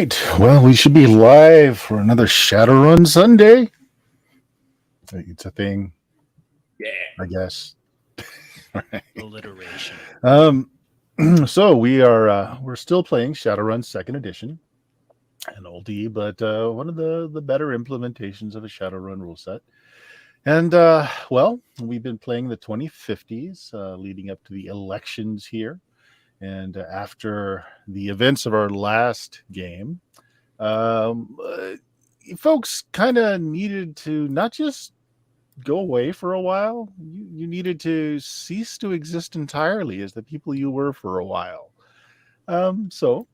right. Well, we should be live for another Shadowrun Sunday. It's a thing, Yeah. I guess. Right. Alliteration. So we're still playing Shadowrun Second Edition, an oldie, but one of the better implementations of a Shadowrun rule set. And well, we've been playing the 2050s, leading up to the elections here. And after the events of our last game, folks kind of needed to not just go away for a while, you needed to cease to exist entirely as the people you were for a while. So,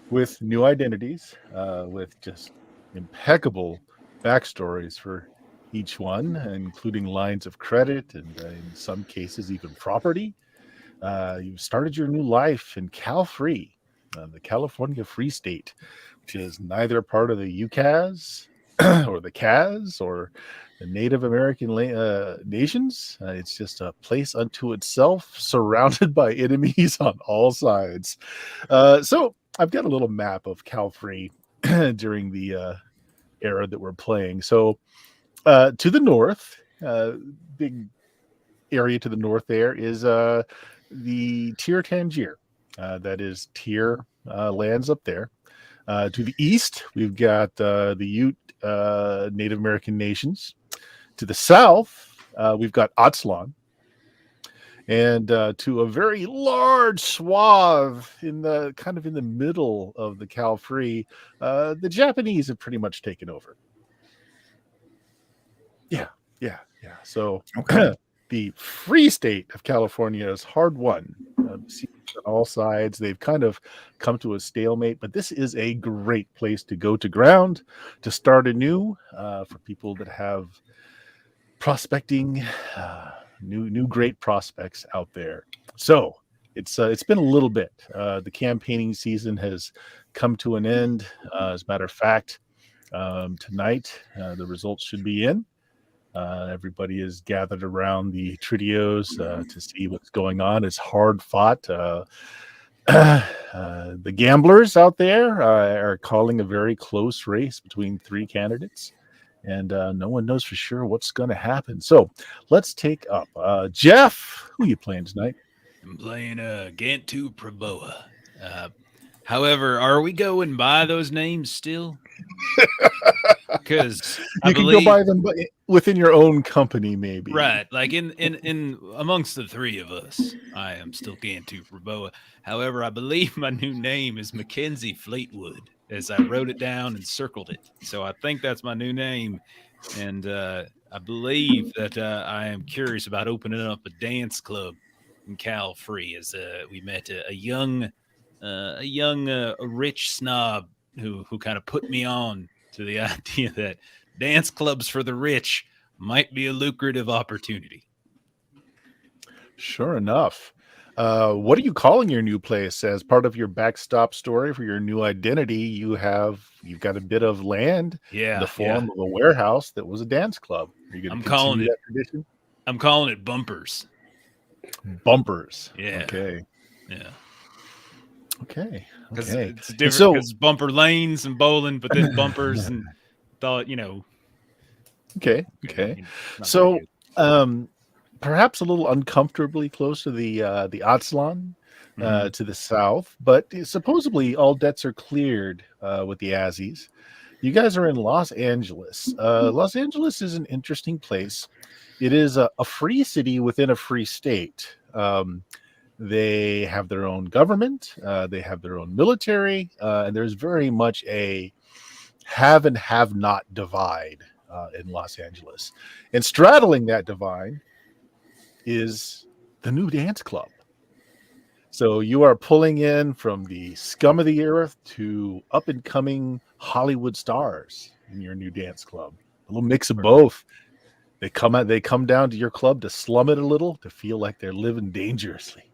with new identities, with just impeccable backstories for each one, including lines of credit and in some cases even property. You started your new life in Cal Free, the California Free State, which is neither part of the UCAS or the CAS or the Native American nations. It's just a place unto itself, surrounded by enemies on all sides. So I've got a little map of Cal Free during the era that we're playing. So to the north, big area to the north there is the Tier Tangier. That is Tier lands up there. To the east, we've got the Ute Native American nations. To the south, we've got Aztlan. And to a very large swath in the middle of the Cal Free, the Japanese have pretty much taken over. Yeah. So Okay. the Free State of California is hard won. On all sides, they've kind of come to a stalemate, but this is a great place to go to ground, to start anew, for people that have prospecting, new great prospects out there. So it's been a little bit. The campaigning season has come to an end. As a matter of fact, tonight the results should be in. Everybody is gathered around the tridios to see what's going on. It's hard fought. The gamblers out there are calling a very close race between three candidates, and no one knows for sure what's going to happen. So let's take up Jeff. Who are you playing tonight? I'm playing Gantu Praboa. However, are we going by those names still? Because you can go by them within your own company, maybe. Right, like in amongst the three of us, I am still Gantu Praboa. However, I believe my new name is Mackenzie Fleetwood, as I wrote it down and circled it. So I think that's my new name, and I believe that I am curious about opening up a dance club in Cal Free, as we met a young rich snob who kind of put me on to the idea that dance clubs for the rich might be a lucrative opportunity. Sure enough. What are you calling your new place? As part of your backstop story for your new identity, you've got a bit of land in the form of a warehouse that was a dance club. Are you going to continue that tradition? I'm calling it Bumpers. Bumpers. Yeah. Okay. Yeah. Okay. Because it's different, because bumper lanes and bowling, but then bumpers and thought, Okay. So, perhaps a little uncomfortably close to the Aztlan, to the south, but supposedly all debts are cleared with the Azzies. You guys are in Los Angeles. Los Angeles is an interesting place. It is a free city within a free state. They have their own government. They have their own military, and there's very much a have and have not divide in Los Angeles. And straddling that divide is the new dance club. So you are pulling in from the scum of the earth to up and coming Hollywood stars in your new dance club. A little mix of both. They come down to your club to slum it a little, to feel like they're living dangerously.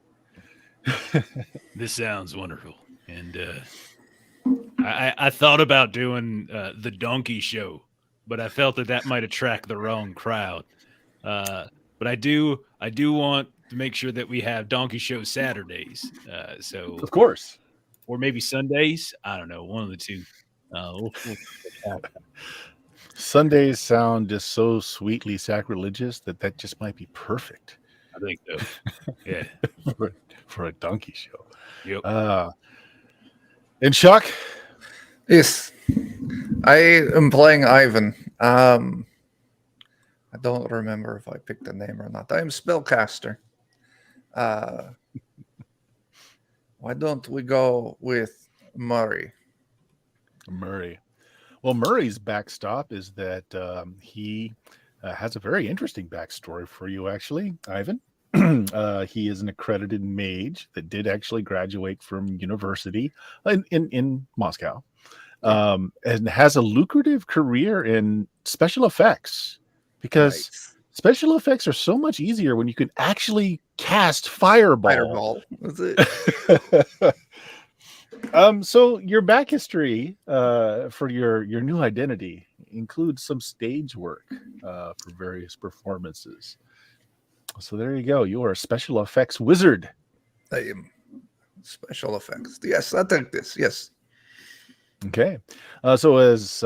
This sounds wonderful. And I thought about doing the donkey show, but I felt that might attract the wrong crowd. But I do want to make sure that we have donkey show Saturdays. So of course. or maybe Sundays. I don't know, one of the two. We'll Sundays sound just so sweetly sacrilegious that just might be perfect I think so. Yeah. for, for a donkey show. Yep. And Chuck, Yes, I am playing Ivan. I don't remember if I picked a name or not. I'm spellcaster. Why don't we go with Murray? Murray. Well, Murray's backstop is that he has a very interesting backstory for you, actually, Ivan. He is an accredited mage that did actually graduate from university in Moscow, and has a lucrative career in special effects because Nice. special effects are so much easier when you can actually cast fireball. Fireball. That's it. So your back history for your new identity includes some stage work for various performances. So there you go. You are a special effects wizard. I am special effects. Yes, I take this. Yes. Okay. So as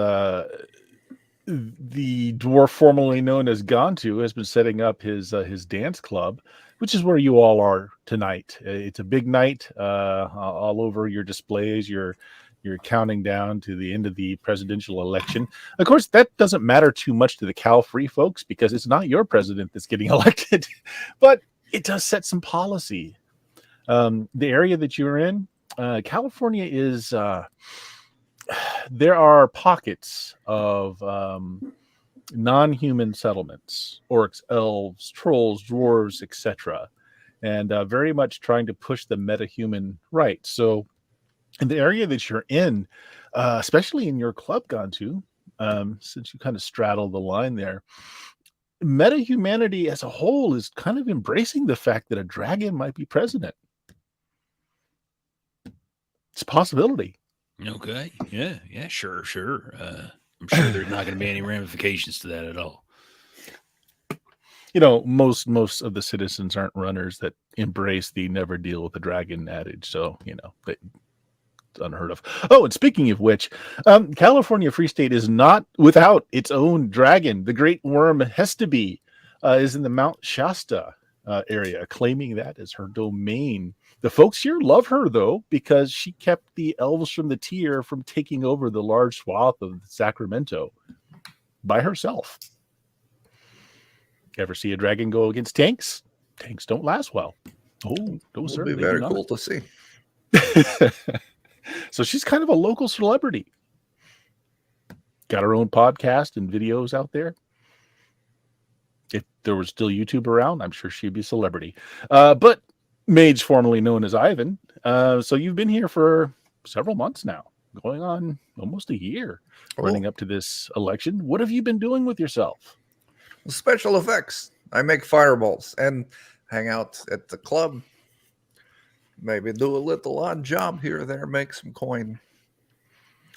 the dwarf formerly known as Gantu has been setting up his dance club, which is where you all are tonight. It's a big night. All over your displays, you're counting down to the end of the presidential election. Of course, that doesn't matter too much to the Cal Free folks because it's not your president that's getting elected, but it does set some policy. The area that you're in, California is. There are pockets of non-human settlements, orcs, elves, trolls, dwarves, etc., and very much trying to push the meta-human right. So in the area that you're in, especially in your club, Gantu, since you kind of straddle the line there, meta-humanity as a whole is kind of embracing the fact that a dragon might be president. It's a possibility. Okay. Yeah. Sure. I'm sure there's not going to be any ramifications to that at all. You know, most of the citizens aren't runners that embrace the never deal with the dragon adage. So, you know, it's unheard of. Oh, and speaking of which, California Free State is not without its own dragon. The great worm Hestaby is in the Mount Shasta area, claiming that as her domain. The folks here love her, though, because she kept the elves from the tier from taking over the large swath of Sacramento by herself. Ever see a dragon go against tanks? Tanks don't last well. Oh, no, sir. It'll be very cool to see. So she's kind of a local celebrity. Got her own podcast and videos out there. If there was still YouTube around, I'm sure she'd be a celebrity. But mage formerly known as Ivan. So you've been here for several months now, going on almost a year, running up to this election. What have you been doing with yourself? Special effects. I make fireballs and hang out at the club. Maybe do a little odd job here or there, make some coin.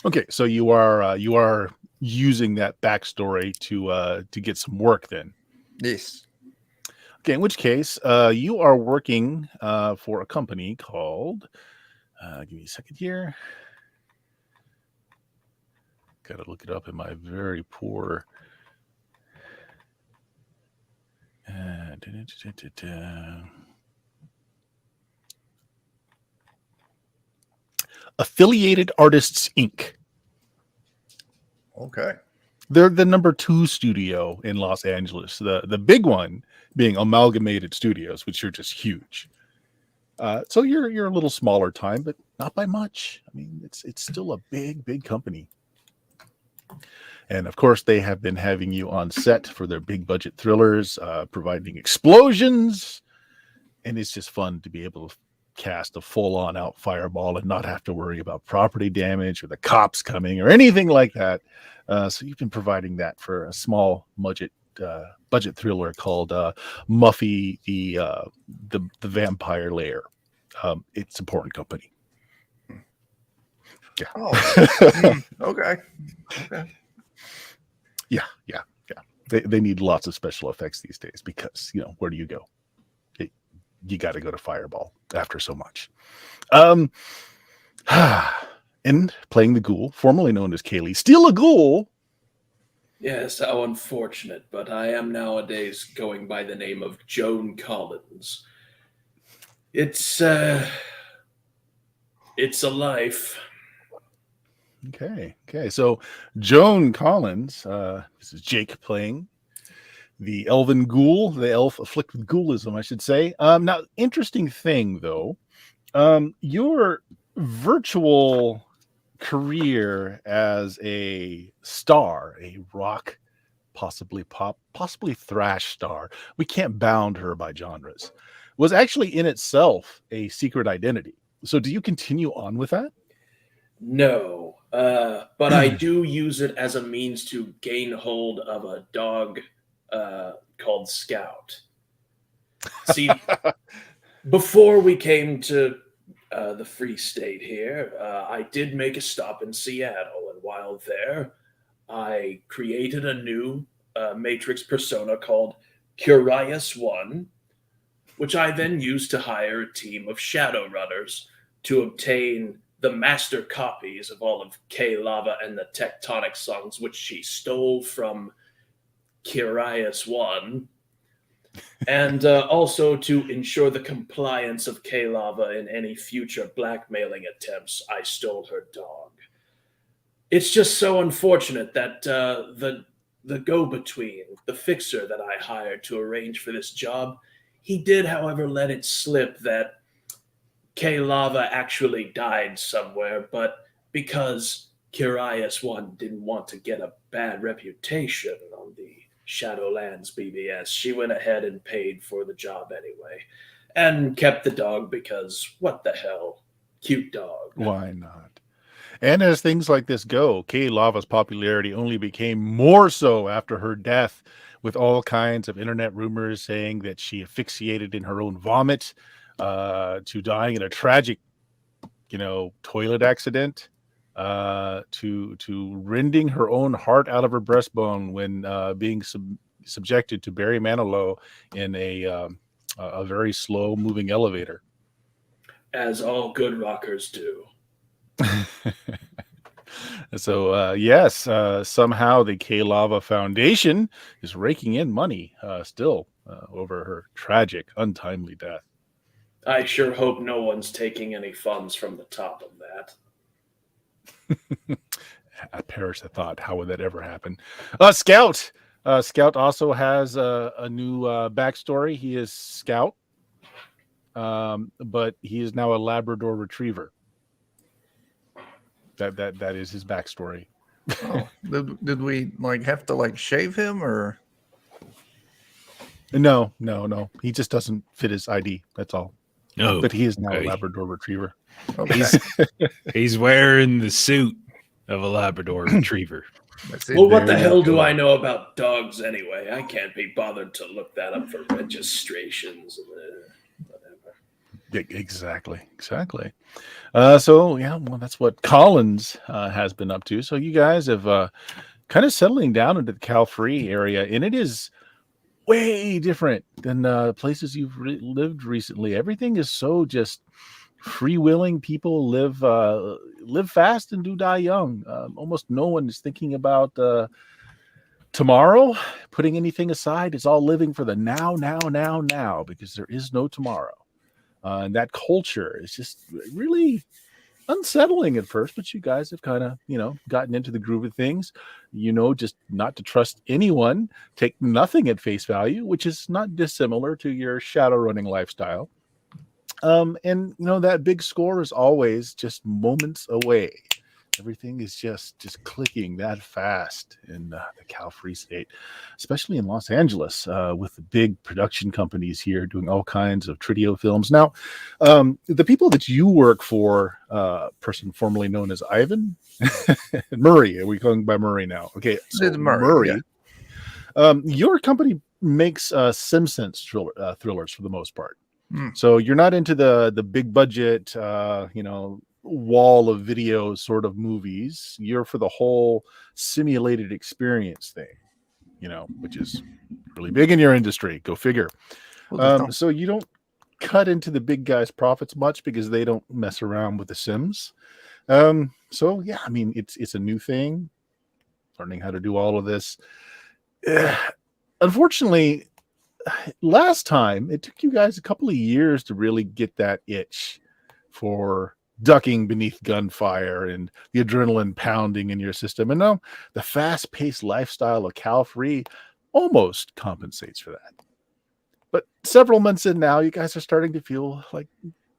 Okay, so you are using that backstory to get some work then. Yes. Okay, in which case, you are working for a company called. Give me a second here. Got to look it up in my very poor. Affiliated Artists Inc. Okay. They're the number 2 studio in Los Angeles. The big one being Amalgamated Studios, which are just huge. So you're a little smaller time, but not by much. I mean, it's still a big company. And of course, they have been having you on set for their big budget thrillers, providing explosions, and it's just fun to be able to cast a full-on out fireball and not have to worry about property damage or the cops coming or anything like that. So you've been providing that for a small budget thriller called Muffy the Vampire Lair. It's important company. Yeah. Oh. Okay. Yeah. They need lots of special effects these days because, you know, where do you go? You got to go to Fireball after so much. And playing the ghoul, formerly known as Kaylee, still a ghoul. Yes, how unfortunate, but I am nowadays going by the name of Joan Collins. It's it's a life. Okay. So Joan Collins, this is Jake playing the elven ghoul, the elf afflicted with ghoulism, I should say. Now, interesting thing though, your virtual career as a star, a rock, possibly pop, possibly thrash star, we can't bound her by genres, was actually in itself a secret identity. So do you continue on with that? No, but I do use it as a means to gain hold of a dog called Scout. See, before we came to the Free State here, I did make a stop in Seattle, and while there, I created a new Matrix persona called Curious One, which I then used to hire a team of Shadowrunners to obtain the master copies of all of K Lava and the Tectonic songs, which she stole from Curious One, and also to ensure the compliance of K Lava in any future blackmailing attempts. I stole her dog. It's just so unfortunate that the go-between, the fixer that I hired to arrange for this job, he did, however, let it slip that K Lava actually died somewhere, but because Curious One didn't want to get a bad reputation on the Shadowlands BBS, she went ahead and paid for the job anyway, and kept the dog because what the hell, cute dog. Why not? And as things like this go, Kay Lava's popularity only became more so after her death, with all kinds of internet rumors saying that she asphyxiated in her own vomit, to dying in a tragic, toilet accident, to rending her own heart out of her breastbone when being subjected to Barry Manilow in a very slow moving elevator. As all good rockers do. So yes, somehow the K Lava Foundation is raking in money still over her tragic, untimely death. I sure hope no one's taking any funds from the top of that. I perish the thought. How would that ever happen? Scout. Scout also has a new backstory. He is Scout, but he is now a Labrador Retriever. That is his backstory. Oh, did we have to shave him or? No. He just doesn't fit his ID. That's all. No, but he is now a Labrador Retriever. Okay. He's wearing the suit of a Labrador Retriever. Well, what the hell do I know about dogs anyway? I can't be bothered to look that up for registrations. Whatever. Exactly. So yeah, well, that's what Collins has been up to. So you guys have kind of settling down into the Cal Free area, and it is way different than places you've lived recently. Everything is so just freewheeling. People live fast and do die young. Almost no one is thinking about tomorrow, putting anything aside. It's all living for the now, because there is no tomorrow. And that culture is just really unsettling at first, but you guys have kind of, gotten into the groove of things, just not to trust anyone, take nothing at face value, which is not dissimilar to your shadow running lifestyle. And that big score is always just moments away. Everything is just clicking that fast in the Cal Free State, especially in Los Angeles, with the big production companies here doing all kinds of Tridio films. Now, the people that you work for, person formerly known as Ivan, Murray, are we going by Murray now? Okay, so it's Murray. Yeah. Your company makes SimSense thrillers for the most part. So you're not into the big budget, wall of video sort of movies. You're for the whole simulated experience thing, which is really big in your industry. Go figure. So you don't cut into the big guys' profits much because they don't mess around with the Sims. So yeah, I mean, it's a new thing, learning how to do all of this. Unfortunately, last time it took you guys a couple of years to really get that itch for ducking beneath gunfire and the adrenaline pounding in your system. And now the fast-paced lifestyle of Cal Free almost compensates for that. But several months in now, you guys are starting to feel like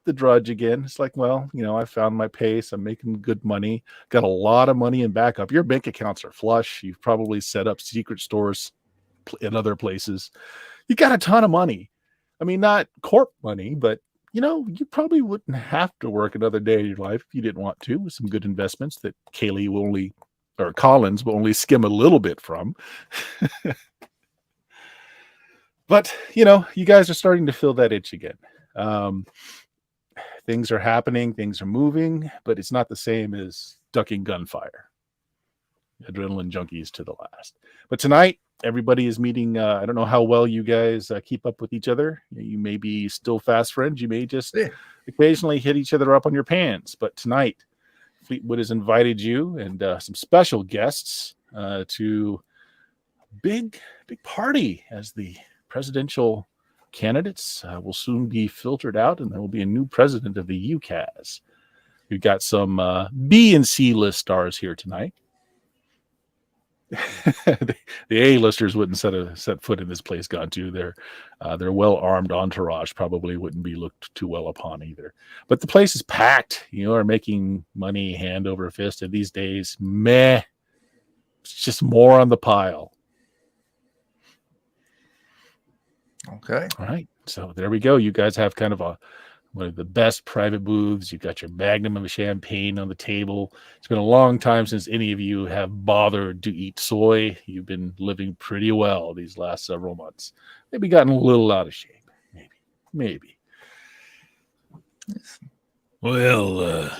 the drudge again. It's like, well, I found my pace. I'm making good money. Got a lot of money in backup. Your bank accounts are flush. You've probably set up secret stores in other places. You got a ton of money. I mean, not corp money, but you probably wouldn't have to work another day in your life if you didn't want to, with some good investments that Collins will only skim a little bit from. But, you guys are starting to feel that itch again. Things are happening, things are moving, but it's not the same as ducking gunfire. Adrenaline junkies to the last. But tonight, everybody is meeting. I don't know how well you guys keep up with each other. You may be still fast friends. You may just occasionally hit each other up on your pants. But tonight, Fleetwood has invited you and some special guests to big party, as the presidential candidates will soon be filtered out, and there will be a new president of the UCAS. We've got some B and C list stars here tonight. The A-listers wouldn't set foot in this place, gone to. Their well-armed entourage probably wouldn't be looked too well upon either. But the place is packed. Are making money hand over fist. And these days, it's just more on the pile. Okay. All right. So there we go. You guys have kind of one of the best private booths. You've got your magnum of champagne on the table. It's been a long time since any of you have bothered to eat soy. You've been living pretty well these last several months. Maybe gotten a little out of shape. Maybe. Well,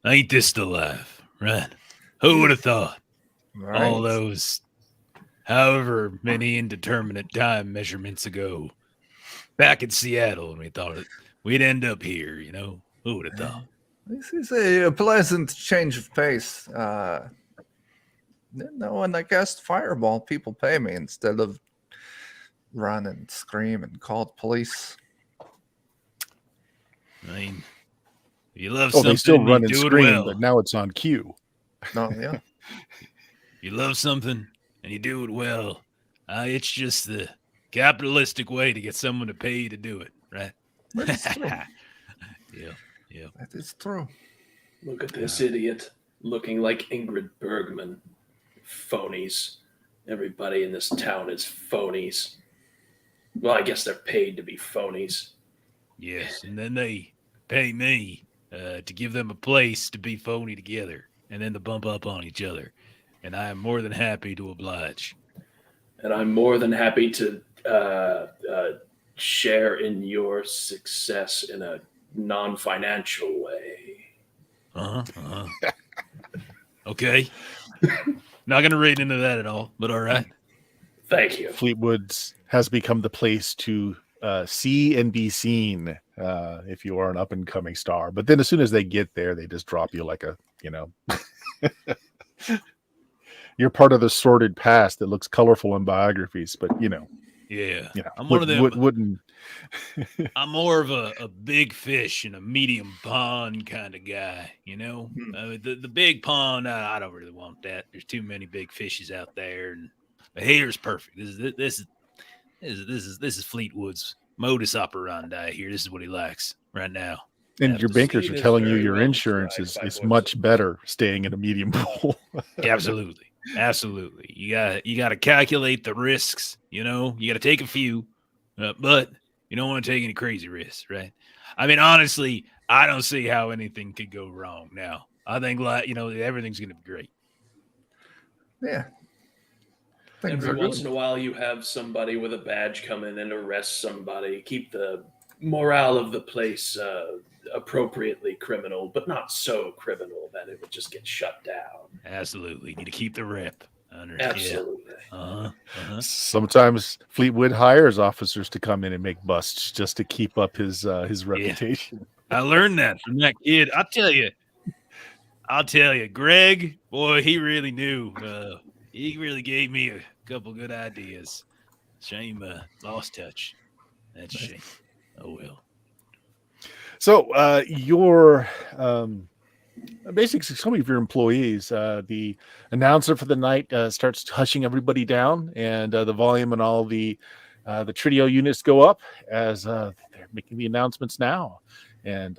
ain't this the life, right? Who would have thought? Right. All those however many indeterminate time measurements ago, back in Seattle, and we thought we'd end up here, Who would have thought? This is a pleasant change of pace. When I cast Fireball, people pay me instead of run and scream and call the police. I mean, you love something, they still run you and do scream, it well. but now it's on cue. No, yeah. You love something and you do it well. It's just the capitalistic way to get someone to pay you to do it, right? That's true. Yeah. That is true. Look at this idiot looking like Ingrid Bergman. Phonies. Everybody in this town is phonies. Well, I guess they're paid to be phonies. Yes, and then they pay me to give them a place to be phony together and then to bump up on each other. And I am more than happy to oblige. And I'm more than happy to share in your success in a non-financial way. Okay. Not going to read into that at all, but all right. Thank you. Fleetwood has become the place to see and be seen if you are an up-and-coming star. But then as soon as they get there, they just drop you like you're part of the sordid past that looks colorful in biographies, but Yeah. I'm one of them. Wouldn't. I'm more of a big fish in a medium pond kind of guy, The big pond, I don't really want that. There's too many big fishes out there, and here's perfect. This is Fleetwood's modus operandi here. This is what he likes right now. And your bankers Scene are is telling you very your well insurance described is by much voices. better staying in a medium pool. Absolutely. You got to calculate the risks. You got to take a few, but you don't want to take any crazy risks, right? I mean, honestly, I don't see how anything could go wrong now. I think everything's going to be great. Yeah. Things Every are once good. in a while, you have somebody with a badge come in and arrest somebody, keep the morale of the place appropriately criminal, but not so criminal that it would just get shut down. Absolutely. Need to keep the rep. Absolutely. Sometimes Fleetwood hires officers to come in and make busts just to keep up his reputation. I learned that from that kid. I'll tell you, Greg, boy, he really knew. He really gave me a couple good ideas. Shame, lost touch. That's a shame. Oh well. So your basically some of your employees, the announcer for the night starts hushing everybody down, and the volume and all the Trio units go up as they're making the announcements now, and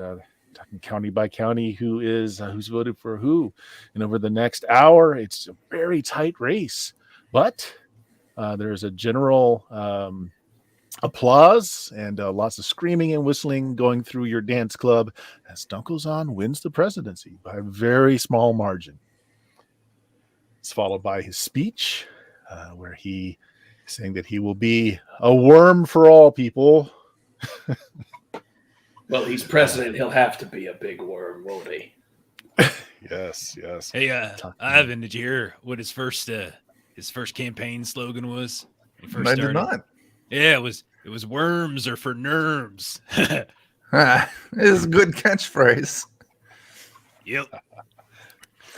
talking county by county who's voted for who, and over the next hour it's a very tight race, but there's a general applause and lots of screaming and whistling going through your dance club as Dunkelzahn wins the presidency by a very small margin. It's followed by his speech where he is saying that he will be a worm for all people. Well, he's president. He'll have to be a big worm, won't he? Yes. Hey, Ivan, did you hear what his first campaign slogan was? I did not. Yeah, it was worms are for nerves. It is a good catchphrase. Yep.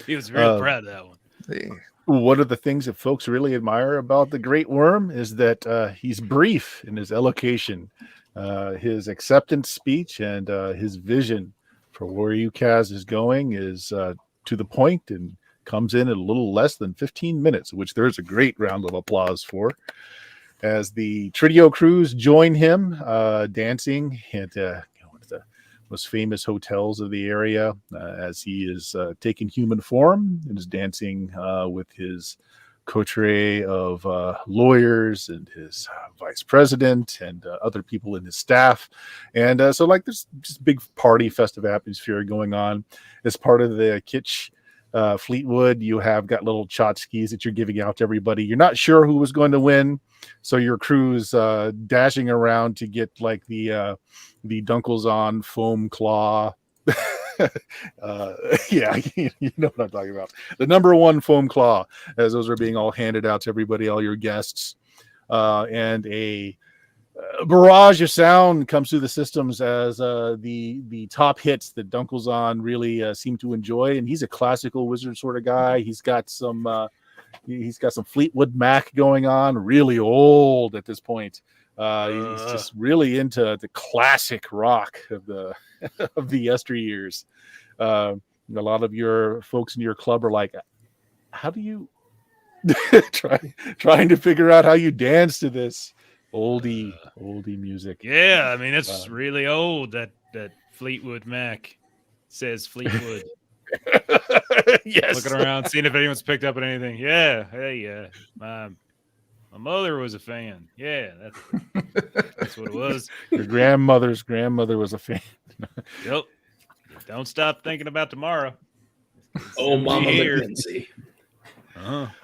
He was real proud of that one. See. One of the things that folks really admire about the Great Worm is that he's brief in his elocution, his acceptance speech, and his vision for where UCAS is going is to the point and comes in at a little less than 15 minutes, which there's a great round of applause for. As the Trio crews join him, dancing at one of the most famous hotels of the area, as he is taking human form and is dancing with his coterie of lawyers and his vice president and other people in his staff. And so like there's just big party festive atmosphere going on. As part of the Kitsch Fleetwood, you have got little tchotchkes that you're giving out to everybody. You're not sure who was going to win, so your crew's dashing around to get like the Dunkelzahn foam claw. Yeah, you know what I'm talking about. The number one foam claw, as those are being all handed out to everybody, all your guests, and a barrage of sound comes through the systems as the top hits that Dunkelzahn really seem to enjoy. And he's a classical wizard sort of guy. He's got some Fleetwood Mac going on, really old at this point. He's just really into the classic rock of the of the yesteryears. A lot of your folks in your club are like, how do you trying to figure out how you dance to this oldie music? Yeah, I mean it's really old. That Fleetwood Mac says Fleetwood. Yes. Looking around, seeing if anyone's picked up on anything. Yeah, hey, my mother was a fan. Yeah, that's what it was. Your grandmother's grandmother was a fan. Yep. Don't stop thinking about tomorrow. Oh, Mama McKenzie.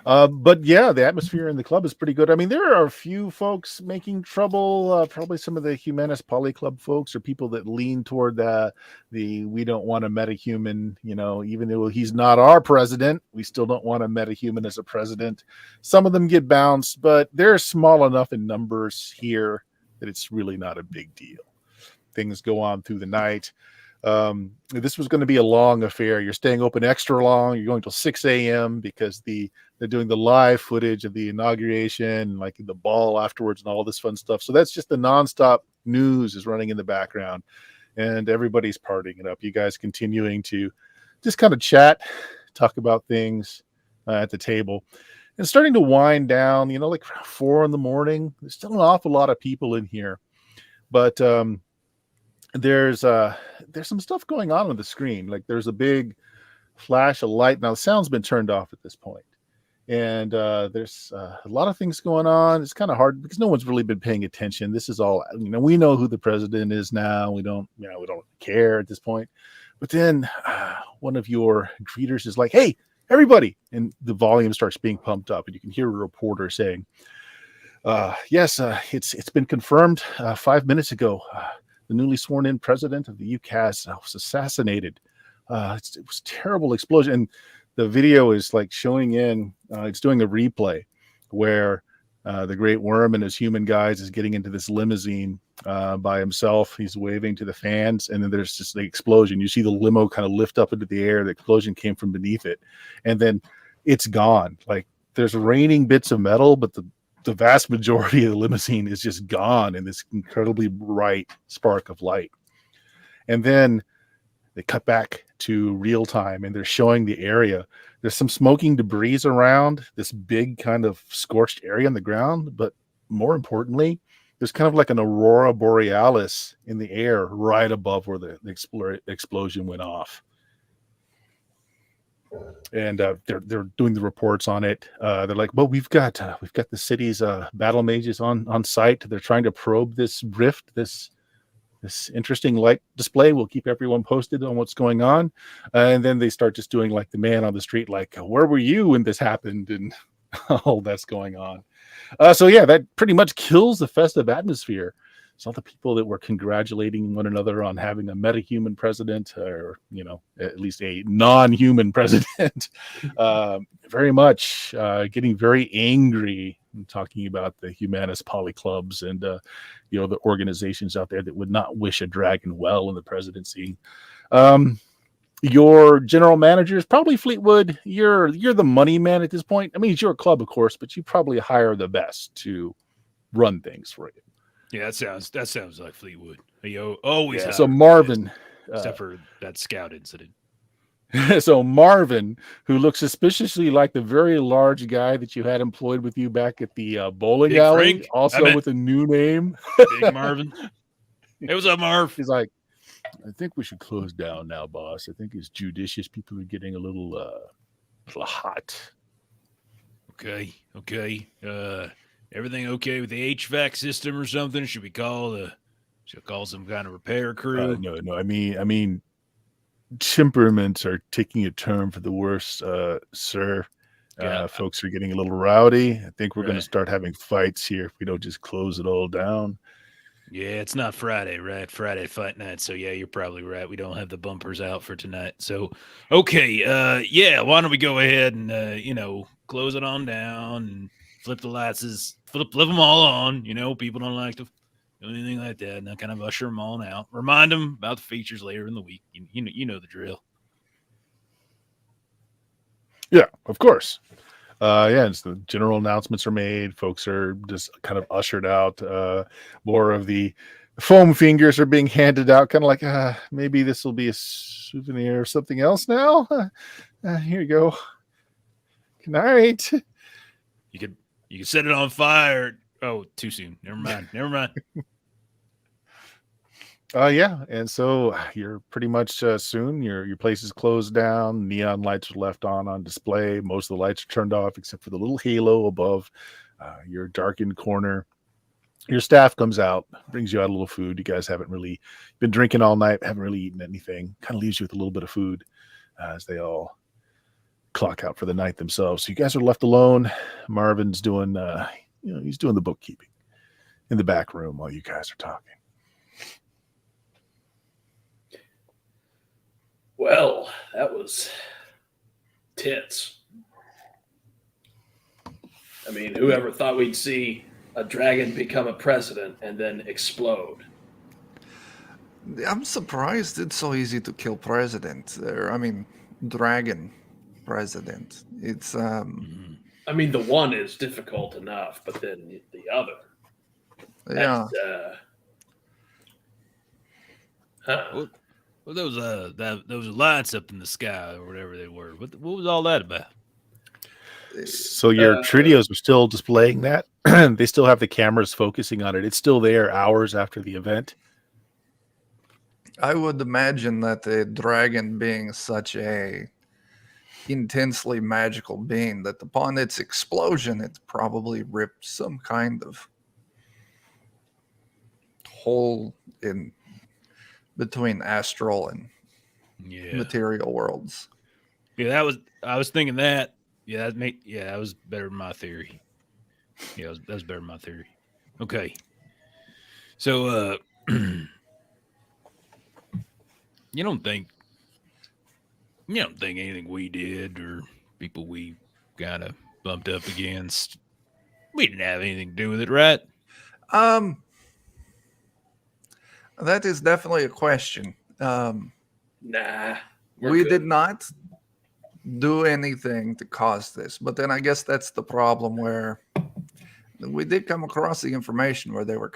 But yeah, the atmosphere in the club is pretty good. I mean, there are a few folks making trouble. Probably some of the Humanist Poly Club folks or people that lean toward the we don't want a metahuman. Even though he's not our president, we still don't want a metahuman as a president. Some of them get bounced, but they're small enough in numbers here that it's really not a big deal. Things go on through the night. This was going to be a long affair. You're staying open extra long. You're going till 6 a.m. because they're doing the live footage of the inauguration, like the ball afterwards and all this fun stuff. So that's just the nonstop news is running in the background and everybody's partying it up. You guys continuing to just kind of chat, talk about things at the table and starting to wind down, like 4 a.m. There's still an awful lot of people in here, but, there's some stuff going on the screen. Like there's a big flash of light. Now the sound's been turned off at this point, and there's a lot of things going on. It's kind of hard because no one's really been paying attention. This is all, we know who the president is now. We don't care at this point. But then one of your greeters is like, "Hey, everybody!" and the volume starts being pumped up, and you can hear a reporter saying, "Yes, it's been confirmed 5 minutes ago. The newly sworn in president of the UCAS was assassinated. It was a terrible explosion." And the video is like showing it's doing a replay where the Great Worm and his human guys is getting into this limousine by himself. He's waving to the fans, and then there's just the explosion. You see the limo kind of lift up into the air. The explosion came from beneath it, and then it's gone. Like there's raining bits of metal, but the vast majority of the limousine is just gone in this incredibly bright spark of light. And then they cut back to real time, and they're showing the area. There's some smoking debris around this big kind of scorched area on the ground, but more importantly, there's kind of like an aurora borealis in the air right above where the explosion went off. And they're doing the reports on it. They're like, well, we've got the city's battle mages on site. They're trying to probe this rift, this interesting light display. We'll keep everyone posted on what's going on. And then they start just doing like the man on the street, like, where were you when this happened? And all that's going on. So yeah, that pretty much kills the festive atmosphere. It's all the people that were congratulating one another on having a metahuman president, or, you know, at least a non-human president, very much getting very angry and talking about the humanist polyclubs and, you know, the organizations out there that would not wish a dragon well in the presidency. Your general manager is probably Fleetwood. You're the money man at this point. I mean, it's your club, of course, but you probably hire the best to run things for you. Yeah, that sounds like Fleetwood. He always. Yeah, so Marvin, except for that scout incident. So Marvin, who looks suspiciously like the very large guy that you had employed with you back at the bowling Big alley, Frank? also with a new name. Big Marvin. Hey, what's up, Marv? He's like, I think we should close down now, boss. I think it's judicious. People are getting a little hot. Okay. Everything okay with the HVAC system or something? Should we call some kind of repair crew? No. I mean, temperaments are taking a turn for the worse, sir. Folks are getting a little rowdy. I think we're going to start having fights here if we don't just close it all down. Yeah, it's not Friday, right? Friday fight night. So yeah, you're probably right. We don't have the bumpers out for tonight. So okay, why don't we go ahead and close it on down and flip the lights, flip them all on. You know, people don't like to do anything like that. And then kind of usher them on out. Remind them about the features later in the week. You know the drill. Yeah, of course. It's the general announcements are made. Folks are just kind of ushered out. More of the foam fingers are being handed out, kind of like, maybe this will be a souvenir or something else now. Here you go. Good night. You could set it on fire. Oh, too soon. Never mind. And so you're pretty much soon. Your place is closed down. Neon lights are left on display. Most of the lights are turned off except for the little halo above your darkened corner. Your staff comes out, brings you out a little food. You guys haven't really been drinking all night, haven't really eaten anything. Kind of leaves you with a little bit of food as they all clock out for the night themselves. So you guys are left alone. Marvin's doing, he's doing the bookkeeping in the back room while you guys are talking. Well, that was tits. I mean, whoever thought we'd see a dragon become a president and then explode? I'm surprised it's so easy to kill president. Dragon president. It's I mean, the one is difficult enough, but then the other. Yeah. Well, those lights up in the sky or whatever they were. What was all that about? So your tridios are still displaying that. They still have the cameras focusing on it. It's still there hours after the event. I would imagine that the dragon being such a intensely magical being that upon its explosion, it probably ripped some kind of hole in between astral and material worlds. Yeah, I was thinking that. Yeah, that was better than my theory. Yeah, that was better than my theory. Okay. So you don't think anything we did or people we kind of bumped up against We didn't have anything to do with it, right? That is definitely a question. Nah, We did not do anything to cause this, but then I guess that's the problem where we did come across the information where they were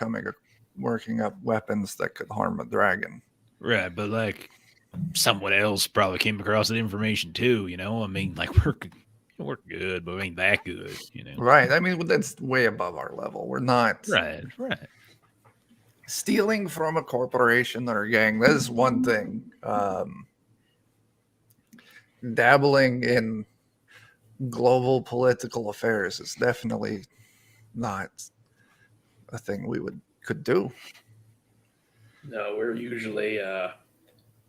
working up weapons that could harm a dragon. Right, but like someone else probably came across that information too. I mean, like we're good, but we ain't that good. Right. I mean, that's way above our level. We're not Right. stealing from a corporation or a gang. That is one thing. Dabbling in global political affairs is definitely not a thing we could do. No, we're usually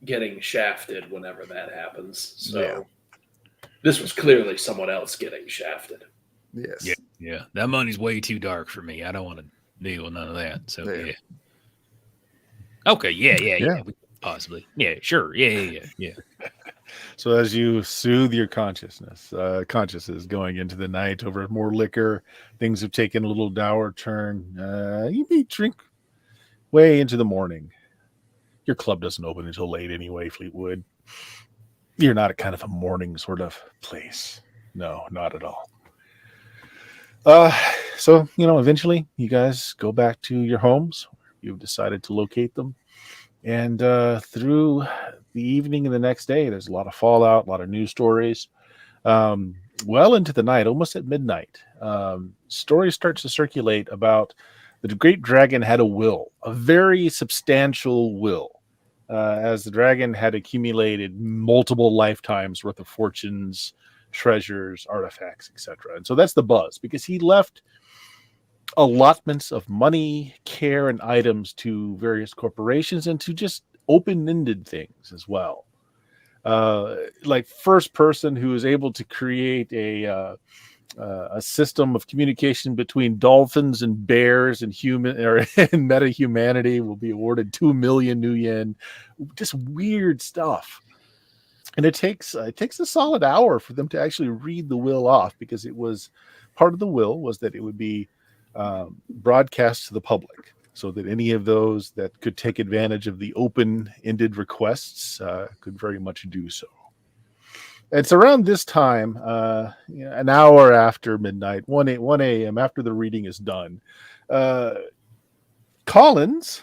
getting shafted whenever that happens. So this was clearly someone else getting shafted. Yes. Yeah. That money's way too dark for me. I don't want to deal with none of that. So yeah. Okay. Yeah. Possibly. Yeah. Sure. Yeah. So as you soothe your consciousness going into the night over more liquor, things have taken a little dour turn. You may drink way into the morning. Your club doesn't open until late anyway, Fleetwood. You're not a kind of a morning sort of place. No, not at all. So, eventually you guys go back to your homes. You've decided to locate them. And through the evening and the next day, there's a lot of fallout, a lot of news stories. Well into the night, almost at midnight, stories start to circulate about the great dragon had a will, a very substantial will, as the dragon had accumulated multiple lifetimes worth of fortunes, treasures, artifacts, etc. And so that's the buzz, because he left allotments of money, care, and items to various corporations and to just open-ended things as well. Like first person who is able to create a system of communication between dolphins and bears and human or and meta humanity will be awarded 2 million new yen. Just weird stuff. And it takes a solid hour for them to actually read the will off, because it was part of the will was that it would be broadcast to the public, so that any of those that could take advantage of the open-ended requests could very much do so. It's around this time, an hour after midnight, 1 a.m., after the reading is done. Collins,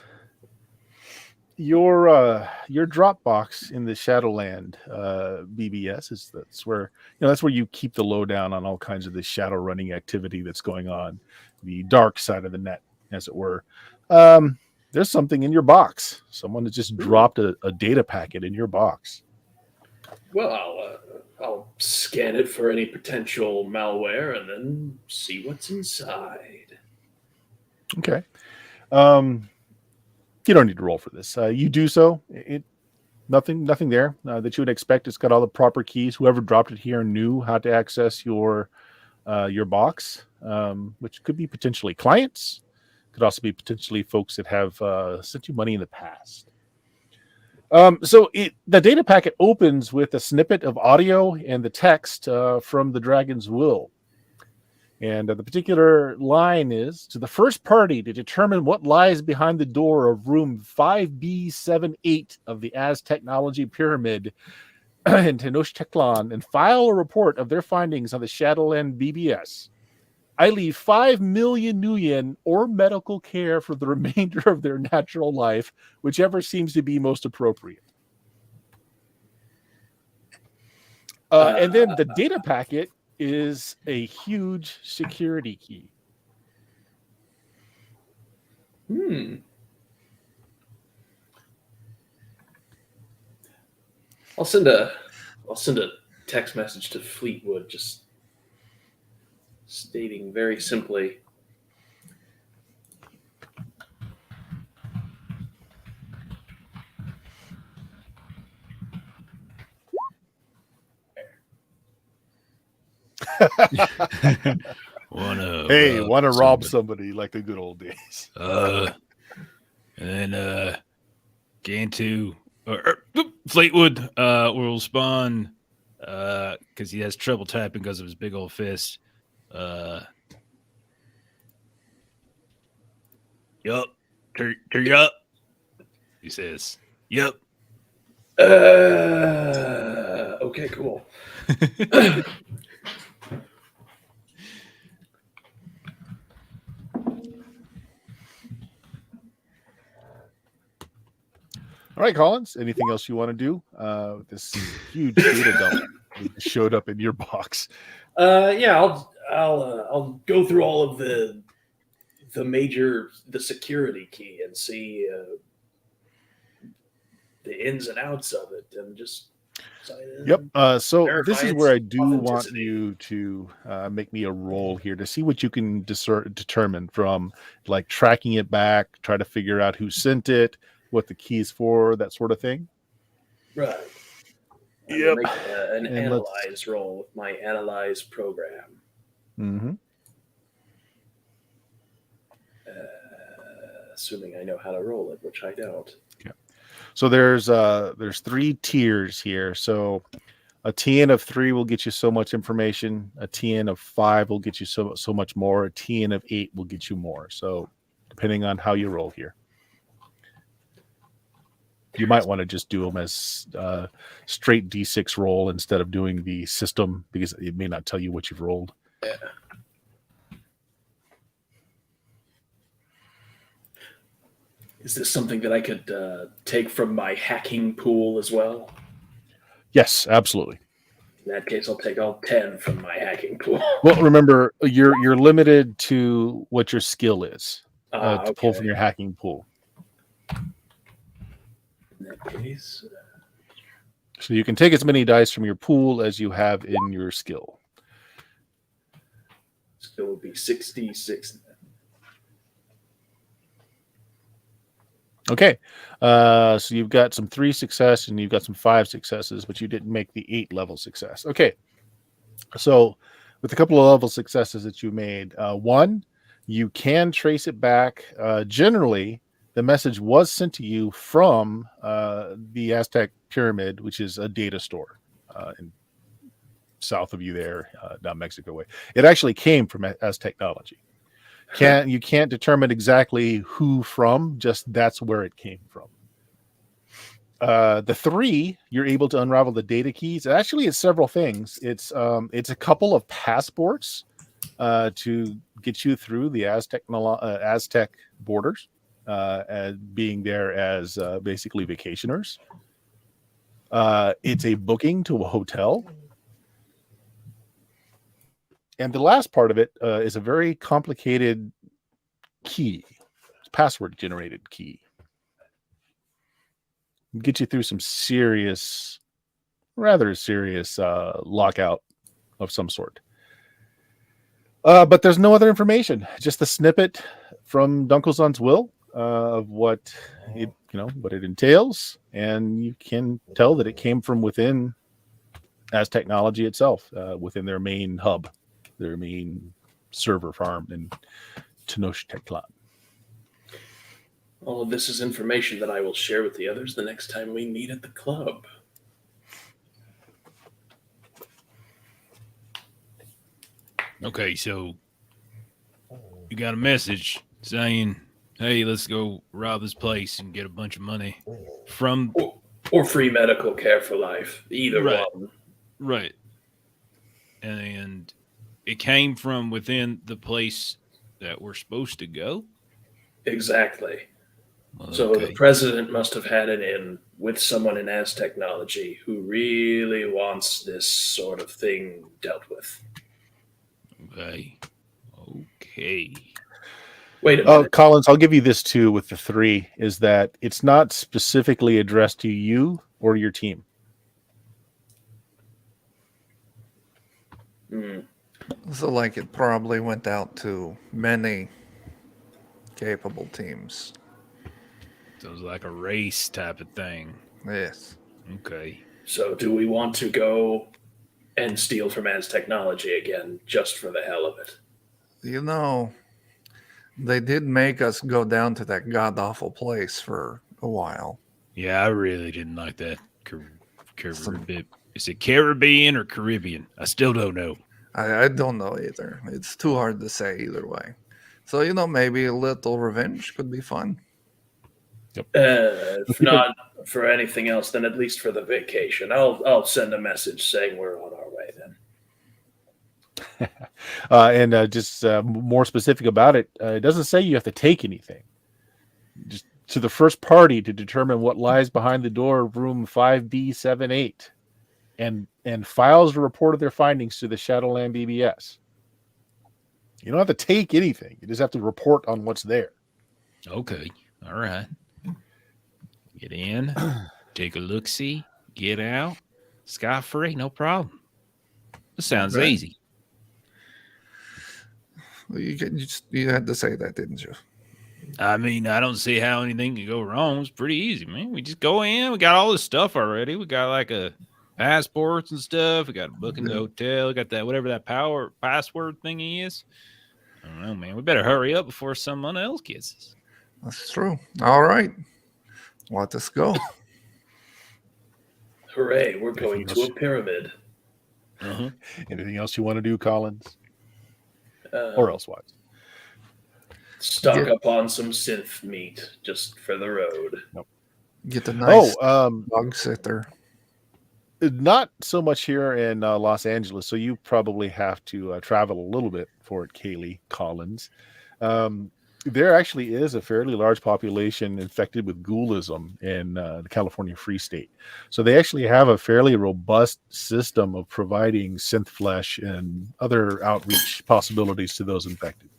your Dropbox in the Shadowland BBS that's where you keep the lowdown on all kinds of the shadow running activity that's going on, the dark side of the net, as it were. There's something in your box. Someone has just dropped a data packet in your box. Well, I'll scan it for any potential malware and then see what's inside. Okay. You don't need to roll for this. You do so. Nothing there that you would expect. It's got all the proper keys. Whoever dropped it here knew how to access your box, which could be potentially clients. Could also be potentially folks that have sent you money in the past. So the data packet opens with a snippet of audio and the text from the dragon's will. And the particular line is, to the first party to determine what lies behind the door of room 5B78 of the Az Technology Pyramid in Tenochtitlan and file a report of their findings on the Shadowland BBS. I leave 5 million new yen or medical care for the remainder of their natural life, whichever seems to be most appropriate. And then the data packet is a huge security key. I'll send a text message to Fleetwood, just stating very simply, want to rob somebody like the good old days. And then Gantu or Fleetwood will respond because he has trouble typing because of his big old fist. Yup. Yup. He says, yup. Okay, cool. All right, Collins. Anything else you want to do? This huge data dump that showed up in your box. Yeah, I'll go through all of the security key and see the ins and outs of it, and just Yep. So this verify is where I its do want authenticity. you to make me a roll here to see what you can determine from like tracking it back, try to figure out who sent it, what the key is for, that sort of thing. Right. I'm Yep. gonna make an And let's- analyze roll with my analyze program. Mhm. Assuming I know how to roll it, which I don't. So there's 3 tiers here. So a TN of 3 will get you so much information. A TN of 5 will get you so much more. A TN of 8 will get you more. So depending on how you roll here, you might want to just do them as straight D6 roll instead of doing the system because it may not tell you what you've rolled. Yeah. Is this something that I could take from my hacking pool as well? Yes, absolutely. In that case, I'll take all 10 from my hacking pool. Well, remember you're limited to what your skill is to pull from your hacking pool. In that case, So you can take as many dice from your pool as you have in your skill. skill would be 66. Okay, so you've got some 3 success and you've got some 5 successes, but you didn't make the 8 level success. Okay, so with a couple of level successes that you made, 1, you can trace it back. Generally, the message was sent to you from the Aztec Pyramid, which is a data store in south of you there, down Mexico way. It actually came from Aztechnology. You can't determine exactly who from, just that's where it came from. The 3, you're able to unravel the data keys. Actually, it's several things. It's a couple of passports to get you through the Aztec borders, being there as basically vacationers. It's a booking to a hotel. And the last part of it is a very complicated key, password generated key. Get you through some rather serious lockout of some sort. But there's no other information, just the snippet from Dunkelzahns will of what it entails, and you can tell that it came from within Aztechnology itself, within their main hub, their main server farm in Tenochtitlan. All of this is information that I will share with the others the next time we meet at the club. Okay, so you got a message saying, hey, let's go rob this place and get a bunch of money from... Or free medical care for life. Either one. Right. And it came from within the place that we're supposed to go? Exactly. Okay. So the president must have had it in with someone in Aztechnology who really wants this sort of thing dealt with. Okay. Wait a minute. Collins, I'll give you this too with the 3, is that it's not specifically addressed to you or your team. So, like, it probably went out to many capable teams. So it was like a race type of thing. Yes. Okay. So do we want to go and steal from Aztechnology again just for the hell of it? You know, they did make us go down to that god-awful place for a while. Yeah, I really didn't like that. Caribbean. Is it Caribbean or Caribbean? I still don't know. I don't know either. It's too hard to say either way. So, maybe a little revenge could be fun. If not for anything else, then at least for the vacation. I'll send a message saying we're on our way then. And just more specific about it, it doesn't say you have to take anything. Just to the first party to determine what lies behind the door of room 5B78, and files a report of their findings to the Shadowland BBS. You don't have to take anything. You just have to report on what's there. Okay. All right. Get in, take a look-see, get out, scot-free, no problem. This sounds Okay. easy. Well, you had to say that, didn't you? I mean, I don't see how anything can go wrong. It's pretty easy, man. We just go in. We got all this stuff already. We got like a passports and stuff. We got a booking the hotel. We got that whatever that password thingy is. I don't know, man. We better hurry up before someone else gets us. That's true. All right. Let us go. Hooray, we're going to a pyramid. Uh-huh. Anything else you want to do, Collins? Or elsewise? Stock up on some synth meat just for the road. Get a nice dog sitter. Not so much here in Los Angeles, so you probably have to travel a little bit for it, Kaylee Collins. There actually is a fairly large population infected with ghoulism in the California Free State. So they actually have a fairly robust system of providing synth flesh and other outreach possibilities to those infected.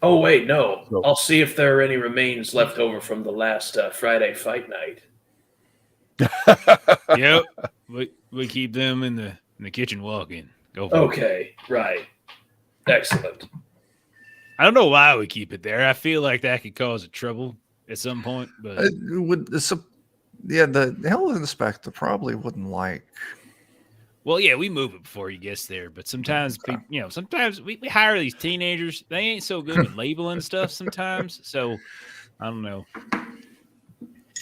Oh, wait, no. So- I'll see if there are any remains left over from the last Friday fight night. Yep. We keep them in the kitchen walk-in. Go for it. Okay, right. Excellent. I don't know why we keep it there. I feel like that could cause a trouble at some point, but The health inspector probably wouldn't like. well, yeah, we move it before he gets there. But sometimes people, sometimes we hire these teenagers. They ain't so good at labeling stuff sometimes. So I don't know.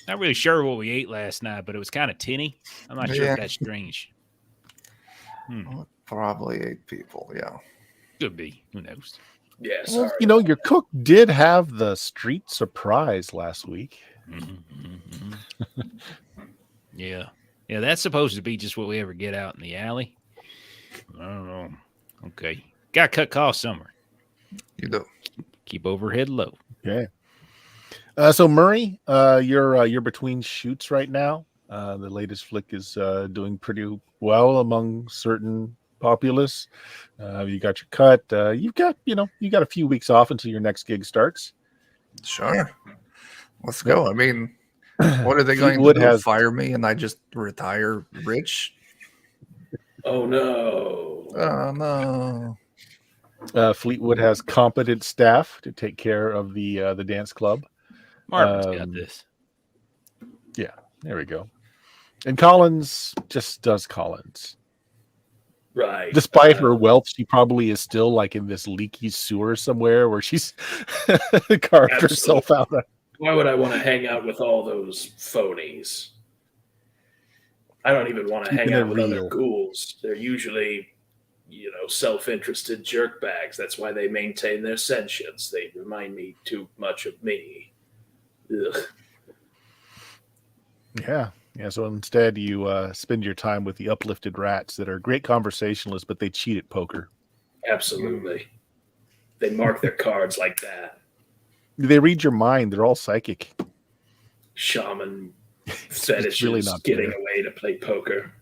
Not really sure what we ate last night, but it was kind of tinny. I'm not sure if that's strange. Probably 8 people. Yeah. Could be. Who knows? Yeah, Well, sorry. your cook did have the street surprise last week. Yeah. Yeah, that's supposed to be just what we ever get out in the alley. I don't know. Okay. Got to cut costs somewhere. You do. Keep overhead low. Okay. So Murray, you're between shoots right now. The latest flick is doing pretty well among certain populace. You got your cut. You've got a few weeks off until your next gig starts. Sure. Let's go. I mean, what are they going Fleetwood to do? has- Fire me and I just retire rich? Oh, no. Oh no. Fleetwood has competent staff to take care of the dance club. Marvin's got this. Yeah, there we go. And Collins just does Collins. Right. Despite her wealth, she probably is still like in this leaky sewer somewhere where she's carved herself out. Why would I want to hang out with all those phonies? I don't even want to hang Keeping it out with other real. ghouls. They're usually, self-interested jerkbags. That's why they maintain their sentience. They remind me too much of me. Ugh. Yeah. So instead, you spend your time with the uplifted rats that are great conversationalists, but they cheat at poker. Absolutely. They mark their cards like that. They read your mind. They're all psychic. Shaman It's fetishes really not getting fair. away to play poker.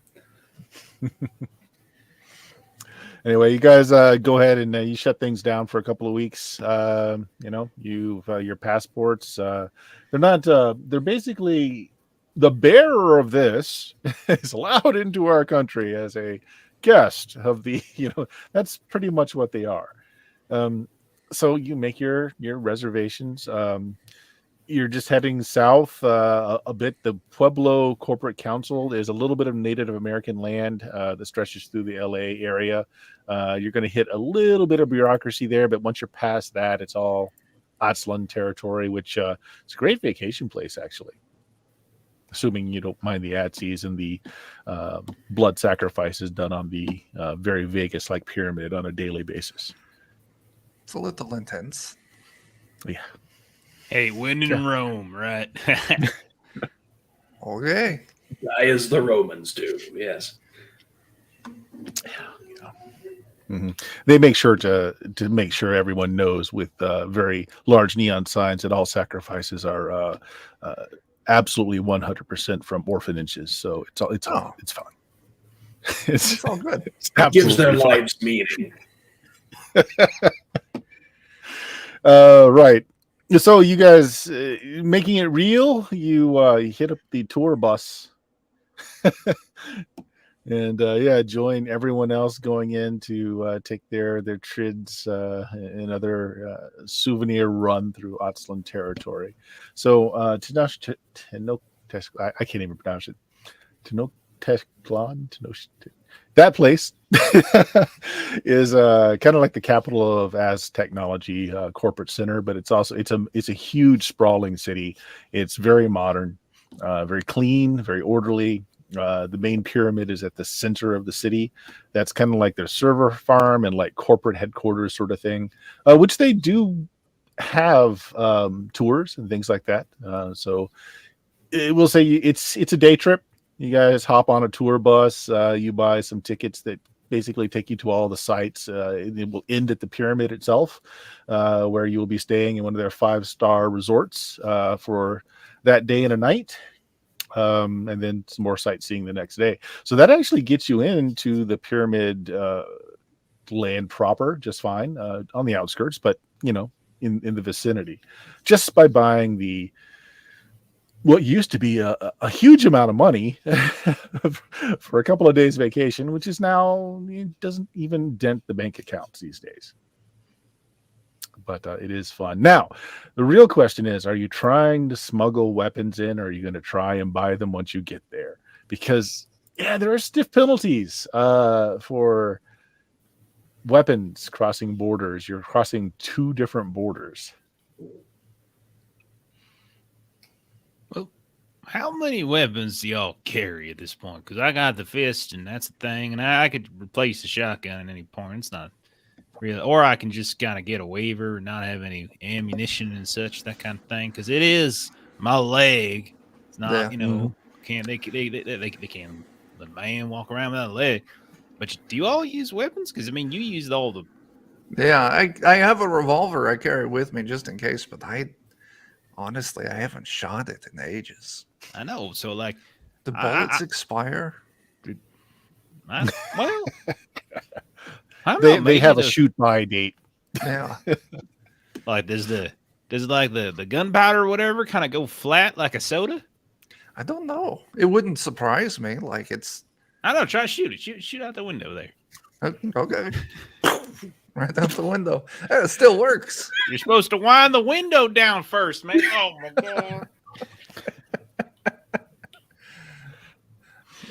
Anyway, you guys go ahead and you shut things down for a couple of weeks. You've your passports. They're not. They're basically the bearer of this is allowed into our country as a guest of the. That's pretty much what they are. So you make your reservations. You're just heading south a bit. The Pueblo Corporate Council is a little bit of Native American land that stretches through the LA area. You're going to hit a little bit of bureaucracy there, but once you're past that, it's all Aztlan territory, which it's a great vacation place, actually. Assuming you don't mind the Atsis and the blood sacrifices done on the very Vegas-like pyramid on a daily basis. It's a little intense. Yeah. Hey, when in Rome, right? Okay. As the Romans do, yes. They make sure to make sure everyone knows with very large neon signs that all sacrifices are absolutely 100% from orphanages. So it's fine. It's all good. It's It gives their absolutely fine. lives meaning. Right. So you guys making it real. You hit up the tour bus. And join everyone else going in to take their trids another souvenir run through Otsland territory. So I can't even pronounce it. That place is kind of like the capital of Az Technology corporate center, but it's a huge sprawling city. It's very modern, very clean, very orderly. The main pyramid is at the center of the city. That's kind of like their server farm and like corporate headquarters sort of thing, which they do have tours and things like that. So it will say it's a day trip. You guys hop on a tour bus. You buy some tickets that basically take you to all the sites. It will end at the pyramid itself, where you will be staying in one of their 5-star resorts for that day and a night. And then some more sightseeing the next day. So that actually gets you into the pyramid land proper just fine, on the outskirts, but in the vicinity, just by buying what used to be a huge amount of money for a couple of days vacation, which is now, it doesn't even dent the bank accounts these days. But it is fun. Now, the real question is, are you trying to smuggle weapons in, or are you going to try and buy them once you get there? Because, there are stiff penalties for weapons crossing borders. You're crossing 2 different borders. Well, how many weapons do y'all carry at this point? Because I got the fist, and that's the thing, and I could replace the shotgun at any point. It's not really, or I can just kind of get a waiver and not have any ammunition and such, that kind of thing. Because it is my leg. It's not, can't they can't let a man walk around without a leg. But do you all use weapons? Because I mean, you used all the. Yeah, I have a revolver I carry with me just in case, but honestly I haven't shot it in ages. I know. So like, the bullets expire. Well. I don't know, they have a shoot by date. Yeah. Like does like the gunpowder or whatever kind of go flat like a soda? I don't know. It wouldn't surprise me. Like it's. I don't know. Try to shoot it. Shoot out the window there. Okay. Right out the window. It still works. You're supposed to wind the window down first, man. Oh my god.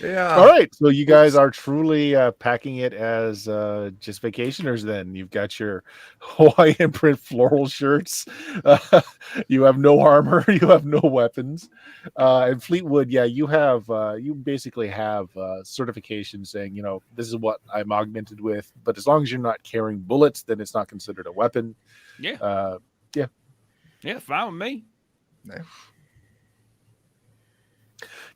Yeah. All right. So you guys are truly packing it as just vacationers then. You've got your Hawaiian print floral shirts. You have no armor. You have no weapons. And Fleetwood, you basically have certification saying, this is what I'm augmented with. But as long as you're not carrying bullets, then it's not considered a weapon. Yeah. Yeah, fine with me. Yeah.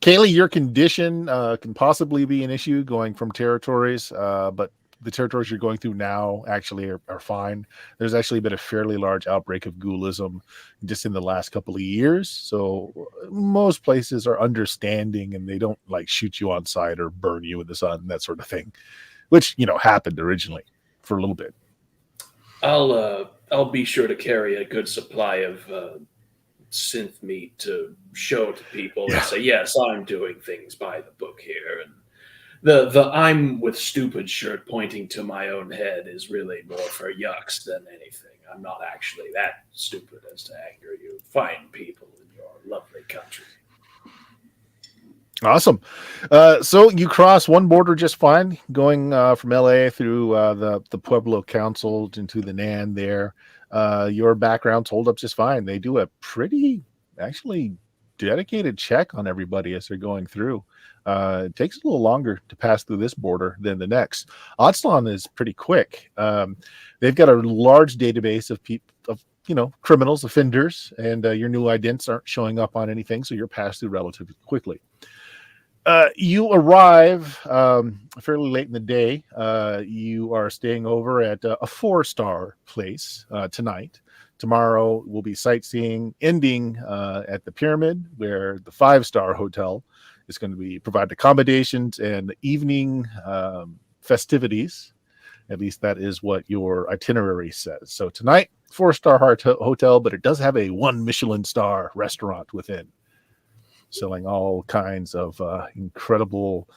Kaylee, your condition can possibly be an issue going from territories, but the territories you're going through now actually are fine. There's actually been a fairly large outbreak of ghoulism just in the last couple of years. So most places are understanding and they don't like shoot you on sight or burn you in the sun, that sort of thing, which, happened originally for a little bit. I'll be sure to carry a good supply of synth meat to show to people and say, yes, I'm doing things by the book here. And the I'm with stupid shirt pointing to my own head is really more for yucks than anything. I'm not actually that stupid as to anger you fine people in your lovely country. Awesome. So you cross one border just fine, going from LA through the Pueblo Council into the Nan there. Your background's hold up just fine. They do a pretty, actually dedicated check on everybody as they're going through. It takes a little longer to pass through this border than the next. Otslan is pretty quick. They've got a large database of people, of criminals, offenders, and your new idents aren't showing up on anything, so you're passed through relatively quickly. You arrive fairly late in the day. You are staying over at a 4-star place tonight. Tomorrow will be sightseeing, ending at the Pyramid, where the 5-star hotel is going to be provide accommodations and evening festivities. At least that is what your itinerary says. So tonight, 4-star hotel, but it does have a 1 Michelin star restaurant within, selling all kinds of incredible,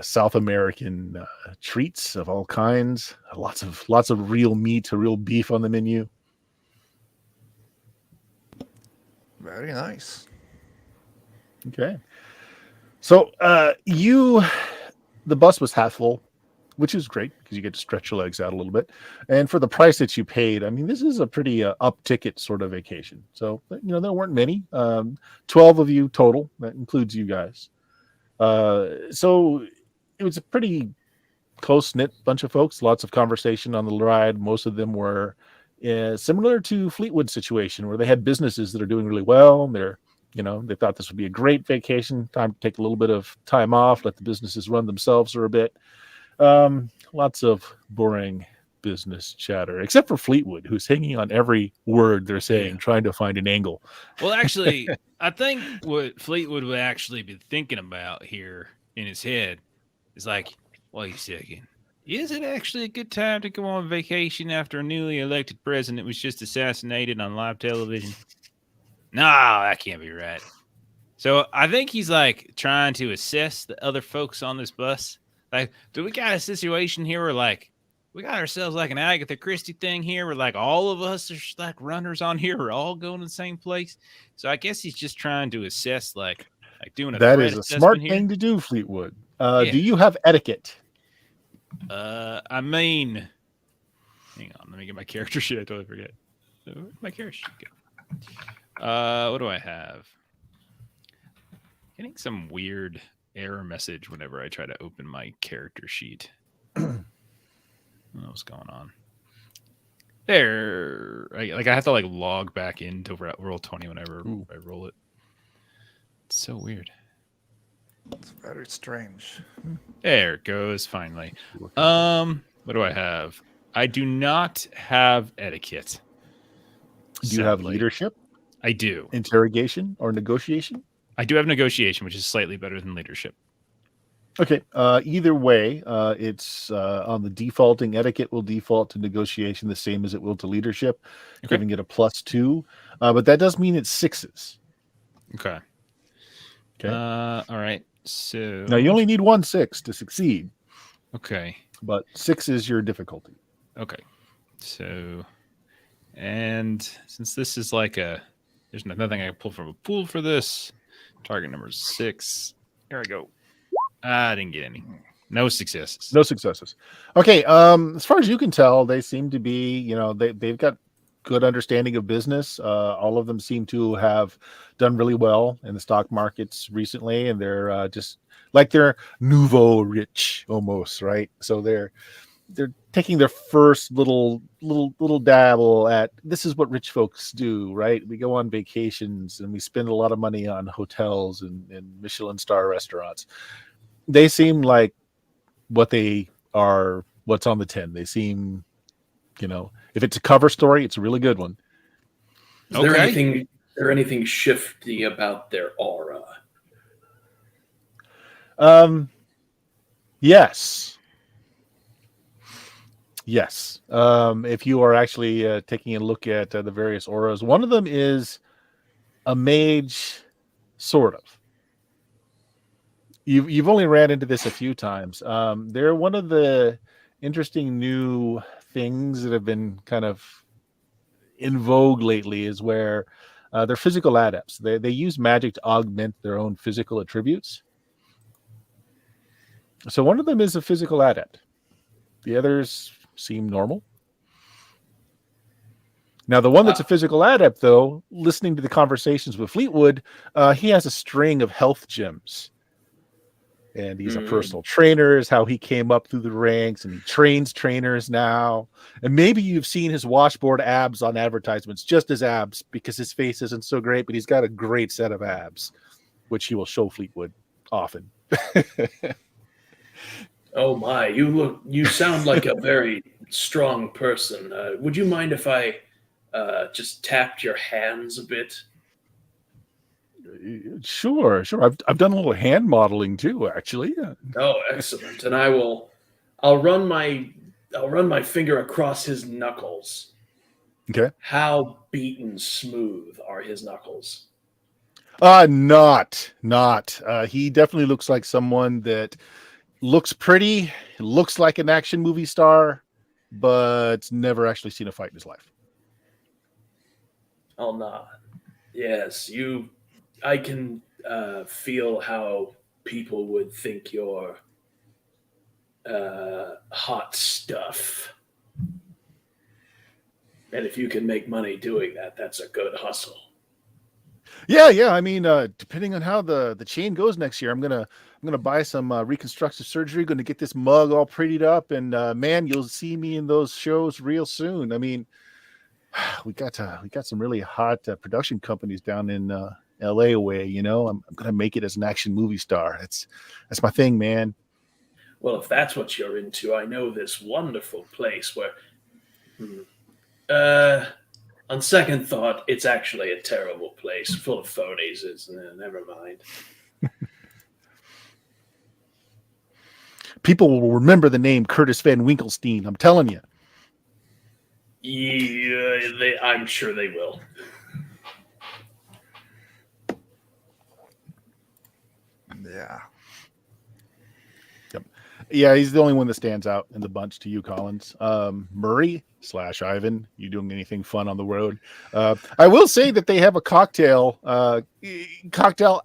South American treats of all kinds. Lots of real meat, real beef on the menu. Very nice. Okay. So the bus was half full, which is great because you get to stretch your legs out a little bit. And for the price that you paid, I mean, this is a pretty up ticket sort of vacation. So, there weren't many, 12 of you total. That includes you guys. So it was a pretty close-knit bunch of folks, lots of conversation on the ride. Most of them were similar to Fleetwood's situation, where they had businesses that are doing really well. They thought this would be a great vacation, time to take a little bit of time off, let the businesses run themselves for a bit. Lots of boring business chatter, except for Fleetwood, who's hanging on every word they're saying, trying to find an angle. Well, actually, I think what Fleetwood would actually be thinking about here in his head is like, wait a second. Is it actually a good time to go on vacation after a newly elected president was just assassinated on live television? No, that can't be right. So I think he's like trying to assess the other folks on this bus. Like, do we got a situation here where like we got ourselves like an Agatha Christie thing here where like all of us are like runners on here, we're all going to the same place. So I guess he's just trying to assess like doing a that threat is a smart here. thing to do, Fleetwood. Do you have etiquette? I mean, hang on, let me get my character sheet. I totally forget. Where'd my character sheet go? What do I have? Getting some weird error message whenever I try to open my character sheet. What's going on? There, I have to like log back into Roll20 whenever I roll it. It's so weird. It's very strange. There it goes. Finally. What do I have? I do not have etiquette. Do you have leadership? I do. Interrogation or negotiation? I do have negotiation, which is slightly better than leadership. Okay. Either way, it's on the defaulting. Etiquette will default to negotiation the same as it will to leadership, giving it a +2. But that does mean it's 6s. Okay. All right. So now you only need 1 6 to succeed. Okay. But 6 is your difficulty. Okay. So, and since this is like there's nothing I can pull from a pool for this. Target number 6. Here I go. I didn't get any. No successes. No successes. Okay. As far as you can tell, they seem to be, they've got good understanding of business. All of them seem to have done really well in the stock markets recently, and they're just like they're nouveau rich almost, right? So they're taking their first little dabble at this is what rich folks do, right? We go on vacations and we spend a lot of money on hotels and Michelin star restaurants. They seem like what they are, what's on the tin. They seem, if it's a cover story, it's a really good one. Is there anything shifty about their aura? Yes. If you are actually taking a look at the various auras, one of them is a mage, sort of. You've only ran into this a few times. They're one of the interesting new things that have been kind of in vogue lately is where they're physical adepts. They use magic to augment their own physical attributes. So one of them is a physical adept. The others seem normal. Now, the one that's a physical adept, though, listening to the conversations with Fleetwood, he has a string of health gyms. And he's a personal trainer, is how he came up through the ranks, and he trains trainers now. And maybe you've seen his washboard abs on advertisements, just as abs, because his face isn't so great, but he's got a great set of abs, which he will show Fleetwood often. Oh my, you sound like a very strong person. Would you mind if I just tapped your hands a bit? Sure. I've done a little hand modeling too, actually. Oh, excellent. And I'll run my finger across his knuckles. Okay. How beaten smooth are his knuckles? Not. He definitely looks like someone that looks pretty, looks like an action movie star, but never actually seen a fight in his life. I'll nod. Yes, I can feel how people would think you're hot stuff. And if you can make money doing that, that's a good hustle. Yeah. I mean, depending on how the chain goes next year, I'm gonna buy some reconstructive surgery. Going to get this mug all prettied up, and man, you'll see me in those shows real soon. I mean, we got some really hot production companies down in LA way. You know, I'm gonna make it as an action movie star. That's my thing, man. Well, if that's what you're into, I know this wonderful place where, on second thought, it's actually a terrible place full of phonies. Never mind. People will remember the name Curtis Van Winklestein. I'm telling you. Yeah, I'm sure they will. Yeah. Yep. Yeah, he's the only one that stands out in the bunch to you, Collins. Murray / Ivan, you doing anything fun on the road? I will say that they have a cocktail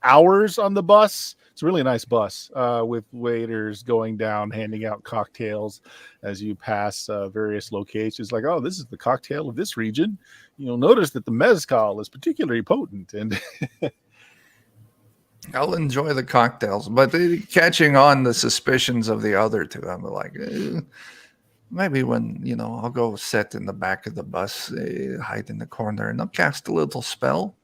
hours on the bus. It's a really nice bus with waiters going down, handing out cocktails as you pass various locations. Like, oh, this is the cocktail of this region. You'll notice that the mezcal is particularly potent. And I'll enjoy the cocktails, but catching on the suspicions of the other two, I'm like, maybe when, I'll go sit in the back of the bus, hide in the corner, and I'll cast a little spell.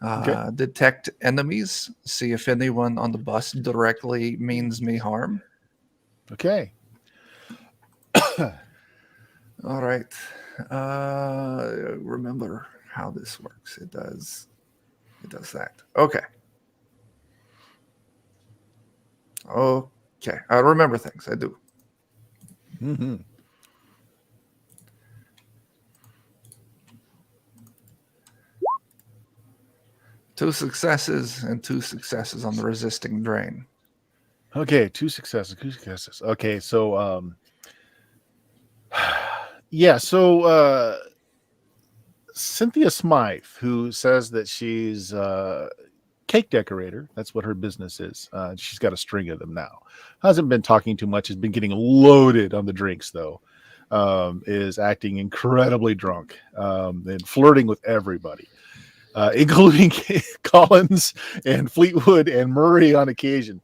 Okay. Detect enemies, see if anyone on the bus directly means me harm. Okay. All right. Remember how this works. It does that. Okay. I remember things. I do. Mm-hmm. Two successes and 2 successes on the resisting drain. Okay, 2 successes. 2 successes. Okay, so yeah, so Cynthia Smythe, who says that she's cake decorator, that's what her business is. She's got a string of them now. Hasn't been talking too much, has been getting loaded on the drinks though. Is acting incredibly drunk and flirting with everybody. Including Collins and Fleetwood and Murray on occasion.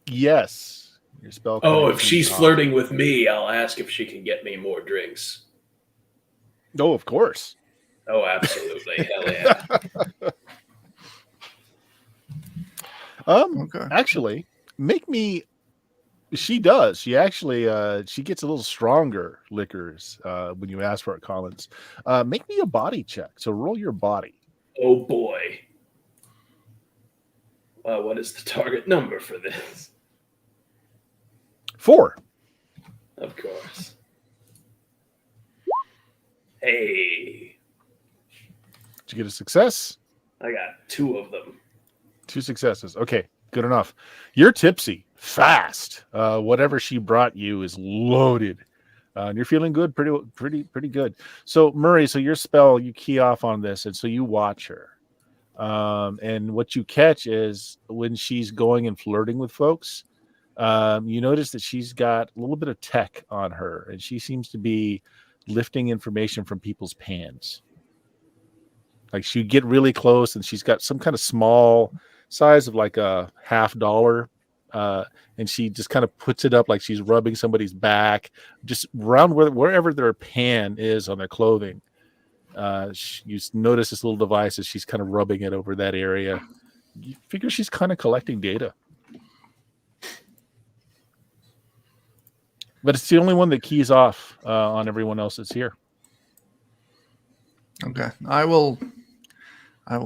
Yes, your spell. Oh, if she's flirting with me, I'll ask if she can get me more drinks. Oh, of course. Oh, absolutely. Hell yeah. Okay. Actually, make me. She does. She actually she gets a little stronger liquors when you ask for it, Collins. Make me a body check. So roll your body. Oh boy. What is the target number for this? 4. Of course. Hey. Did you get a success? I got 2 of them. 2 successes. Okay, good enough. You're tipsy. Fast. Whatever she brought you is loaded. And you're feeling good, pretty good. So Murray, so your spell, you key off on this, and so you watch her. And what you catch is when she's going and flirting with folks, you notice that she's got a little bit of tech on her, and she seems to be lifting information from people's pans. Like she'd get really close, and she's got some kind of small size of like a $50, and she just kind of puts it up like she's rubbing somebody's back, just around wherever their pan is on their clothing. You notice this little device as she's kind of rubbing it over that area. You figure she's kind of collecting data. But it's the only one that keys off on everyone else that's here. Okay. I will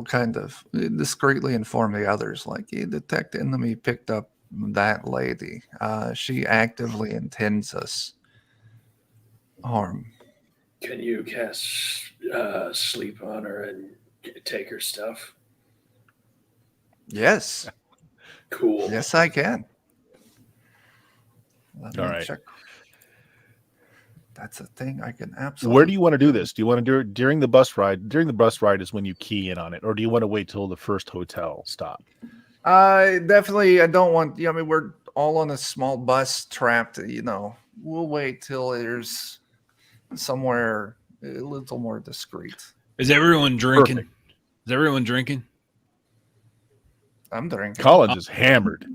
kind of discreetly inform the others, like, hey, detect enemy picked up that lady. She actively intends us harm. Can you cast sleep on her and take her stuff? Yes. Cool. Yes, I can. Let All me right. check. That's a thing I can absolutely. Where do you want to do this? Do you want to do it during the bus ride? During the bus ride is when you key in on it, or do you want to wait till the first hotel stop? I don't want. I mean, we're all on a small bus trapped. We'll wait till there's somewhere a little more discreet. Is everyone drinking? Perfect. Is everyone drinking? I'm drinking. Collins is hammered.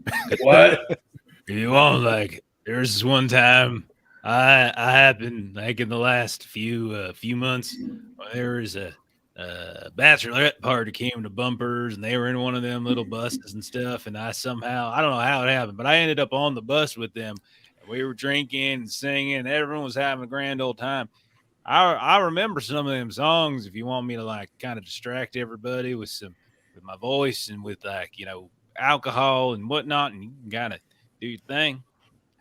What? You want, like, there's this one time I happened, like, in the last few months, there was a bachelorette party came to Bumpers, and they were in one of them little buses and stuff, and I don't know how it happened, but I ended up on the bus with them, and we were drinking and singing, and everyone was having a grand old time. I remember some of them songs. If you want me to, like, kind of distract everybody with my voice and with, like, alcohol and whatnot, and you can kind of do your thing.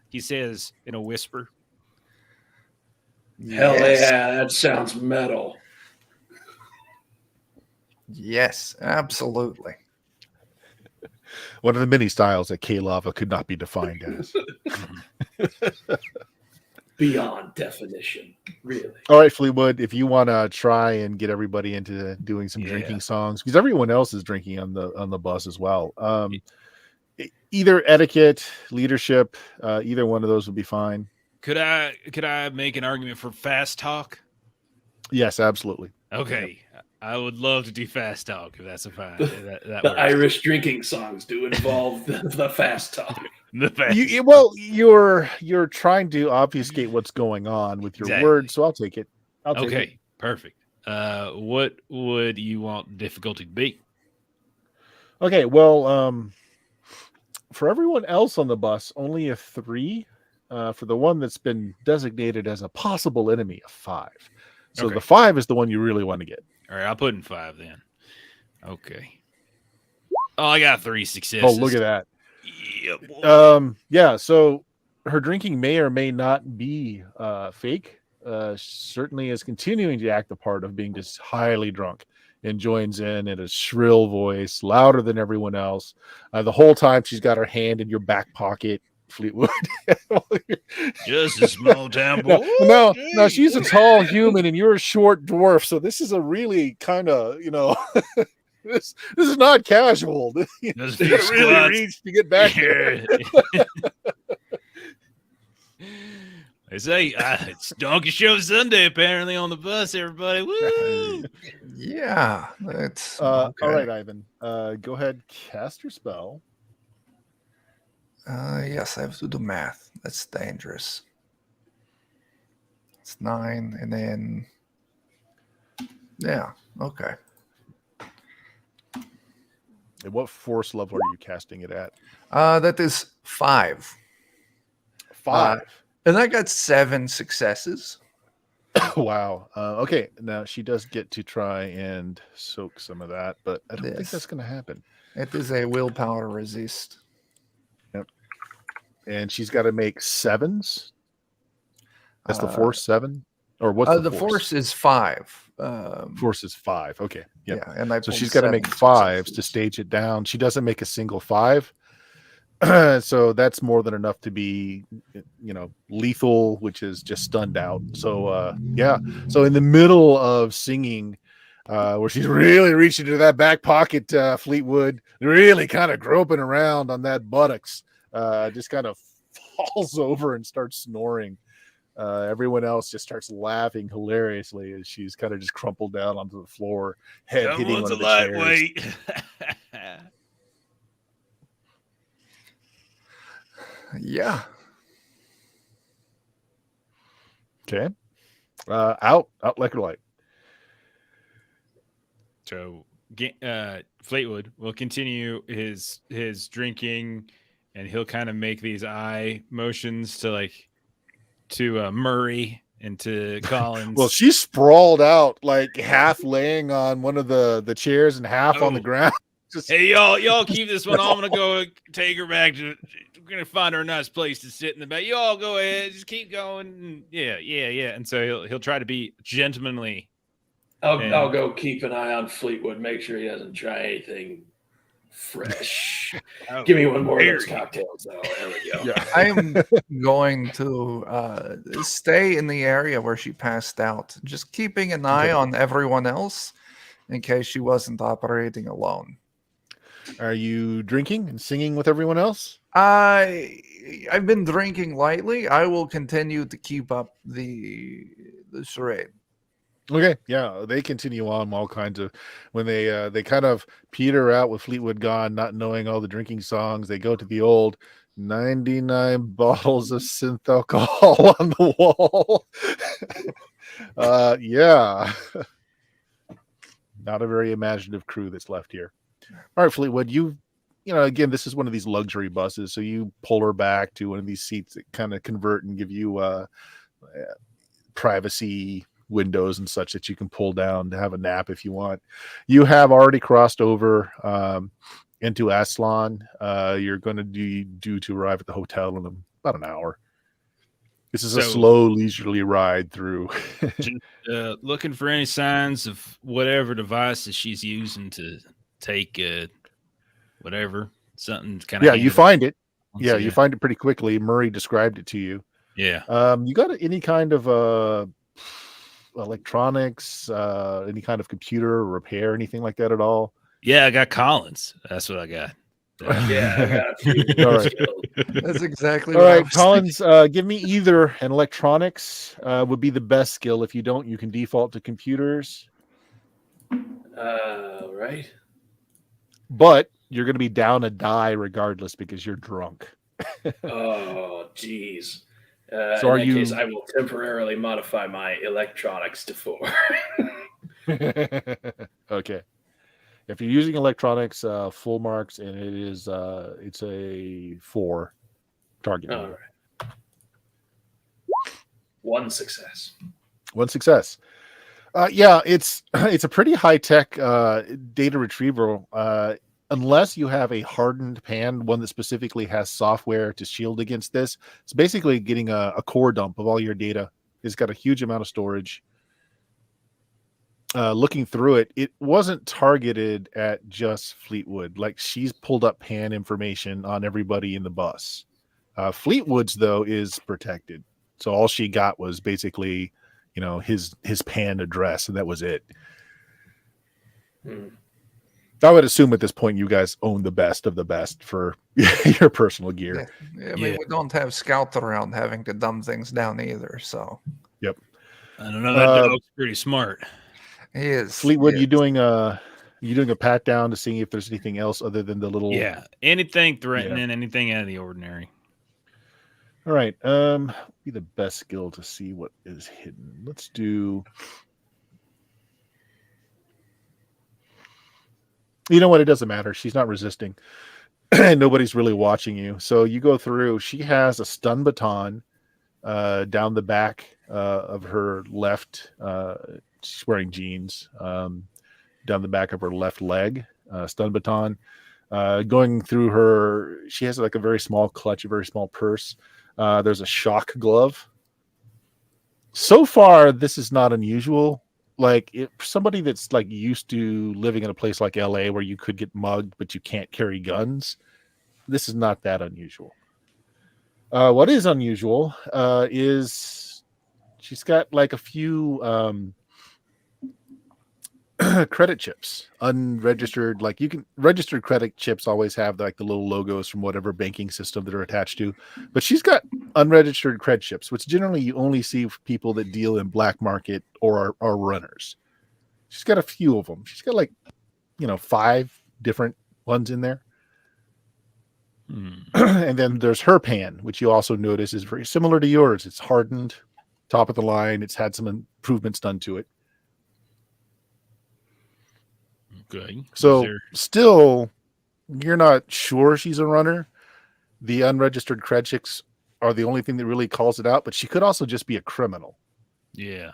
He says in a whisper. Hell Yes. yeah, that sounds metal. Yes, absolutely. One of the many styles that K-Lava could not be defined as. Beyond definition, really. All right, Fleetwood, if you want to try and get everybody into doing some drinking songs, because everyone else is drinking on the bus as well. Either etiquette, leadership, either one of those would be fine. Could I make an argument for fast talk? Yes, absolutely. Okay. I would love to do fast talk if that's a fine. That The works. Irish drinking songs do involve the fast talk. The fast. You're trying to obfuscate what's going on with your Exactly. words, so I'll take it. Okay, perfect. What would you want difficulty to be? Okay, well, for everyone else on the bus, only a 3. For the one that's been designated as a possible enemy, a 5. So Okay. the 5 is the one you really want to get. All right, I'll put in 5 then. Okay. Oh, I got 3 successes. Oh, look at that. Yeah, Yeah, so her drinking may or may not be fake. Certainly is continuing to act the part of being just highly drunk and joins in a shrill voice, louder than everyone else. The whole time she's got her hand in your back pocket, Fleetwood. Just a small town boy. No, she's a tall human and you're a short dwarf, so this is a really kind of, this is not casual. You Those gotta few really squats. reach to get back there. They say it's Donkey Show Sunday apparently on the bus, everybody. Woo! Yeah, that's All okay. right, Ivan. Go ahead, cast your spell. Yes, I have to do math. That's dangerous. It's 9, and then okay. And what force level are you casting it at? That is 5. 5. And I got 7 successes. Wow. Okay, now she does get to try and soak some of that, but I don't think Yes. that's going to happen. It is a willpower resist. And she's got to make 7s. That's the force 7, or what's The force is 5. Force is 5. Okay. Yep. Yeah, and I So pulled she's got to make 7 5s to successes. stage it down. She doesn't make a single 5. So that's more than enough to be, lethal, which is just stunned out. So, So in the middle of singing, where she's really reaching into that back pocket, Fleetwood, really kind of groping around on that buttocks, just kind of falls over and starts snoring. Everyone else just starts laughing hilariously as she's kind of just crumpled down onto the floor, head hitting one of the chairs. Yeah. Okay. Out like a light. So Fleetwood will continue his drinking, and he'll kind of make these eye motions to Murray and to Collins. Well, she's sprawled out, like half laying on one of the chairs and half on the ground. Just, hey, y'all keep this one. I'm gonna go take her back to. We're gonna find her a nice place to sit in the back. Y'all go ahead, just keep going. Yeah. And so he'll try to be gentlemanly. I'll go keep an eye on Fleetwood. Make sure he doesn't try anything fresh. Give me one more of those cocktails, though. There we go. Yeah, I am going to stay in the area where she passed out, just keeping an eye on everyone else in case she wasn't operating alone. Are you drinking and singing with everyone else? I've been drinking lightly. I will continue to keep up the charade. Okay, yeah, they continue on all kinds of when they kind of peter out with Fleetwood gone, not knowing all the drinking songs. They go to the old 99 bottles of synth alcohol on the wall. Yeah, not a very imaginative crew that's left here. All right, Fleetwood, you know, again, this is one of these luxury buses, so you pull her back to one of these seats that kind of convert and give you privacy windows and such that you can pull down to have a nap if you want. You have already crossed over into Aslan. You're going to due to arrive at the hotel in about an hour. This is a slow, leisurely ride through. Looking for any signs of whatever devices she's using to take whatever, something kind of. Yeah, you find it. Yeah, you find it pretty quickly. Murray described it to you. Yeah. You got any kind of electronics, any kind of computer repair, anything like that at all? Yeah, I got Collins. That's what I got. Yeah, I got a few. All right. That's exactly all what right, I was Collins. Give me either an electronics would be the best skill. If you don't, you can default to computers. Right. But you're going to be down a die regardless because you're drunk. Oh, geez. So in that case, I will temporarily modify my electronics to 4. Okay. If you're using electronics, full marks, and it is it's a 4 target. All right. 1 success. 1 success. Yeah, it's a pretty high tech data retrieval. Unless you have a hardened pan, one that specifically has software to shield against this, it's basically getting a core dump of all your data. It's got a huge amount of storage. Looking through it, it wasn't targeted at just Fleetwood. Like, she's pulled up pan information on everybody in the bus. Fleetwood's, though, is protected. So all she got was basically, you know, his pan address, and that was it. I would assume at this point you guys own the best of the best for your personal gear. Yeah, I mean, we don't have scouts around having to dumb things down either. So, yep. I don't know. That dog's pretty smart. He is. Fleetwood, you doing a pat down to see if there's anything else other than the little anything threatening, anything out of the ordinary. All right. Be the best skill to see what is hidden. Let's do. You know what? It doesn't matter. She's not resisting. Nobody's really watching you. So you go through. She has a stun baton down the back of her left. She's wearing jeans. Down the back of her left leg. Stun baton. Going through her. She has like a very small clutch, a very small purse. There's a shock glove. So far, this is not unusual. Like, if somebody that's like used to living in a place like LA where you could get mugged, but you can't carry guns, this is not that unusual. What is unusual is she's got like a few credit chips, unregistered. Like you can registered credit chips always have like the little logos from whatever banking system that are attached to, but she's got unregistered credit chips, which generally you only see for people that deal in black market or are runners. She's got a few of them. She's got like 5 different ones in there. And then there's her pan, which you also notice is very similar to yours. It's hardened, top of the line. It's had some improvements done to it. Okay. So still, you're not sure she's a runner. The unregistered cred checks are the only thing that really calls it out, but she could also just be a criminal. Yeah.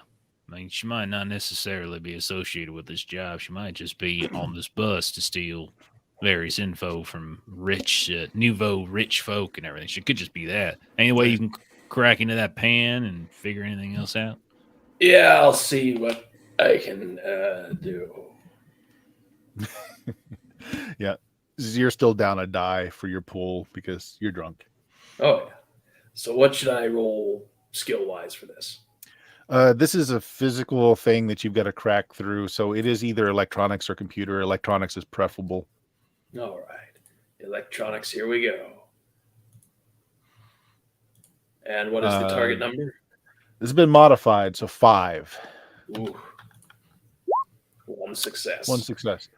I mean, she might not necessarily be associated with this job. She might just be on this bus to steal various info from nouveau rich folk and everything. She could just be that. Any way you can crack into that pan and figure anything else out? Yeah, I'll see what I can do. Yeah. You're still down a die for your pool because you're drunk. Oh, yeah. So what should I roll skill-wise for this? This is a physical thing that you've got to crack through. So it is either electronics or computer. Electronics is preferable. All right. Electronics, here we go. And what is the target number? This has been modified, so 5. Ooh. 1 success. 1 success.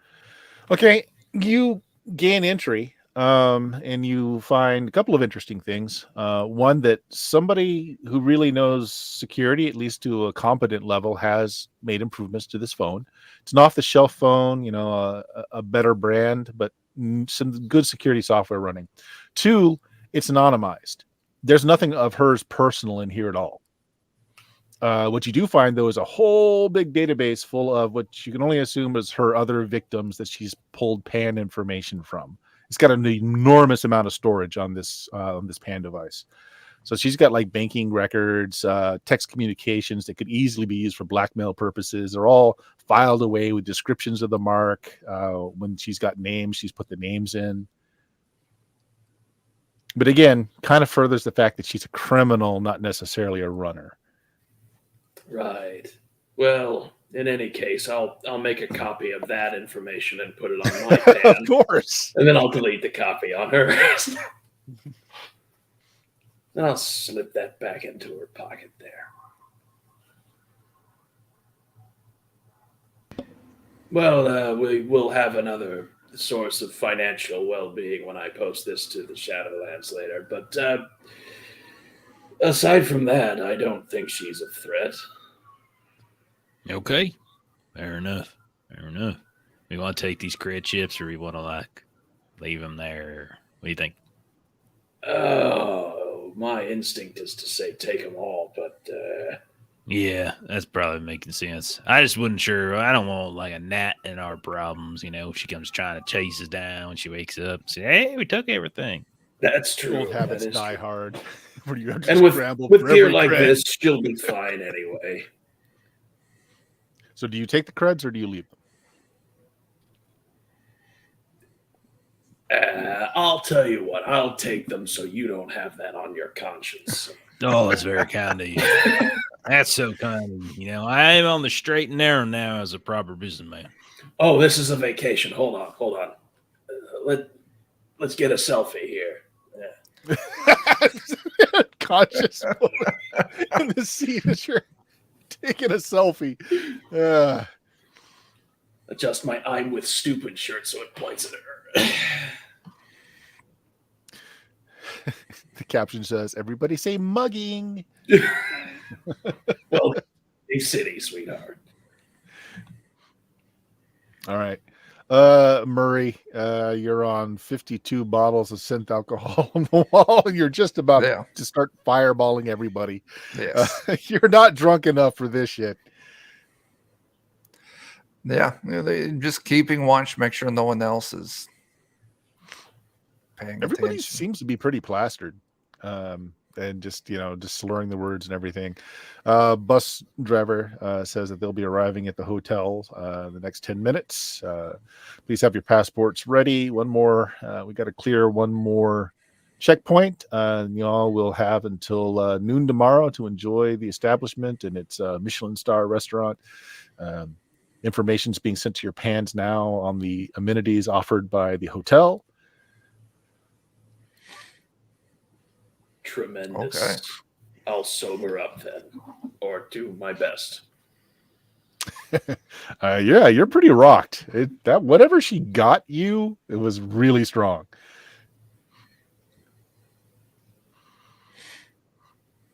Okay, you gain entry, and you find a couple of interesting things. One, that somebody who really knows security, at least to a competent level, has made improvements to this phone. It's an off-the-shelf phone, a better brand, but some good security software running. 2, it's anonymized. There's nothing of hers personal in here at all. What you do find, though, is a whole big database full of what you can only assume is her other victims that she's pulled PAN information from. It's got an enormous amount of storage on this PAN device. So she's got like banking records, text communications that could easily be used for blackmail purposes. They're all filed away with descriptions of the mark. When she's got names, she's put the names in. But again, kind of furthers the fact that she's a criminal, not necessarily a runner. Right. Well, in any case, I'll make a copy of that information and put it on my pan. Of course. And then I'll delete the copy on hers. And I'll slip that back into her pocket there. Well, we will have another source of financial well-being when I post this to the Shadowlands later. But aside from that, I don't think she's a threat. Okay. Fair enough. We want to take these cred chips, or we want to leave them there? What do you think? Oh, my instinct is to say take them all, but yeah, that's probably making sense. I just wasn't sure. I don't want a gnat in our problems. She comes trying to chase us down when she wakes up and say, "Hey, we took everything." That's true. Old habits die true. hard. Where you have to and with gear like cred. this, she'll be fine anyway. So do you take the creds or do you leave them? I'll tell you what, I'll take them so you don't have that on your conscience. Oh, that's very kind of you. That's so kind of you. I am on the straight and narrow now as a proper businessman. Oh, this is a vacation. Hold on. Let's get a selfie here. Yeah. Conscious in the scene as you're taking a selfie. Adjust my I'm with stupid shirt so it points at her. The caption says, "Everybody say mugging." Well, a city, sweetheart. All right. Murray, you're on 52 bottles of synth alcohol on the wall. You're just about to start fireballing everybody. Yes. You're not drunk enough for this yet. Yeah. They just keeping watch, make sure no one else is paying Everybody attention. seems to be pretty plastered. And just slurring the words and everything. Bus driver says that they'll be arriving at the hotel the next 10 minutes. Please have your passports ready. One more. We got to clear one more checkpoint. Y'all will have until noon tomorrow to enjoy the establishment and its Michelin star restaurant. Information's being sent to your pans now on the amenities offered by the hotel. Tremendous. Okay. I'll sober up then, or do my best. Yeah, you're pretty rocked. That whatever she got you, it was really strong.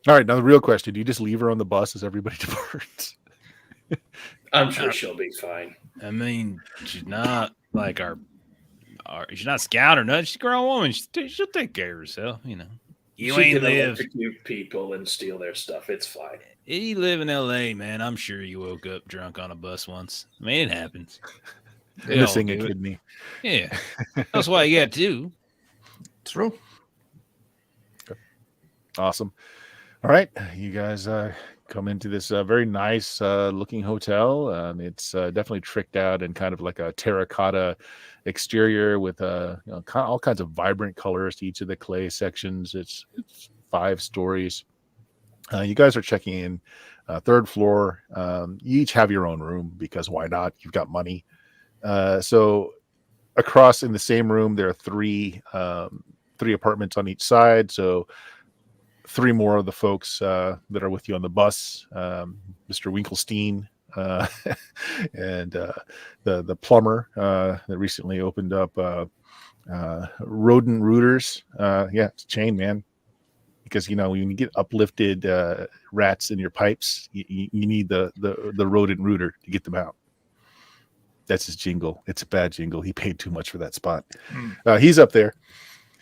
All right, now the real question: do you just leave her on the bus as everybody departs? I'm sure she'll be fine. I mean, she's not like she's not scout or nothing. She's a grown woman. She'll take care of herself, you know. You She ain't can live. electrocute people and steal their stuff. It's fine. You live in L.A., man. I'm sure you woke up drunk on a bus once. I mean, it happens. We all Missing a do it. kidney. Yeah, that's why you got two. True. Awesome. All right, you guys come into this very nice looking hotel. It's definitely tricked out in kind of like a terracotta exterior with all kinds of vibrant colors to each of the clay sections. It's 5 stories. You guys are checking in 3rd floor. You each have your own room because why not? You've got money. So across in the same room, there are 3 apartments on each side. So 3 more of the folks that are with you on the bus, Mr. Winkelstein and the plumber that recently opened up Rodent Rooters. Yeah, it's a chain, man. Because when you get uplifted rats in your pipes, you need the rodent rooter to get them out. That's his jingle. It's a bad jingle. He paid too much for that spot. He's up there.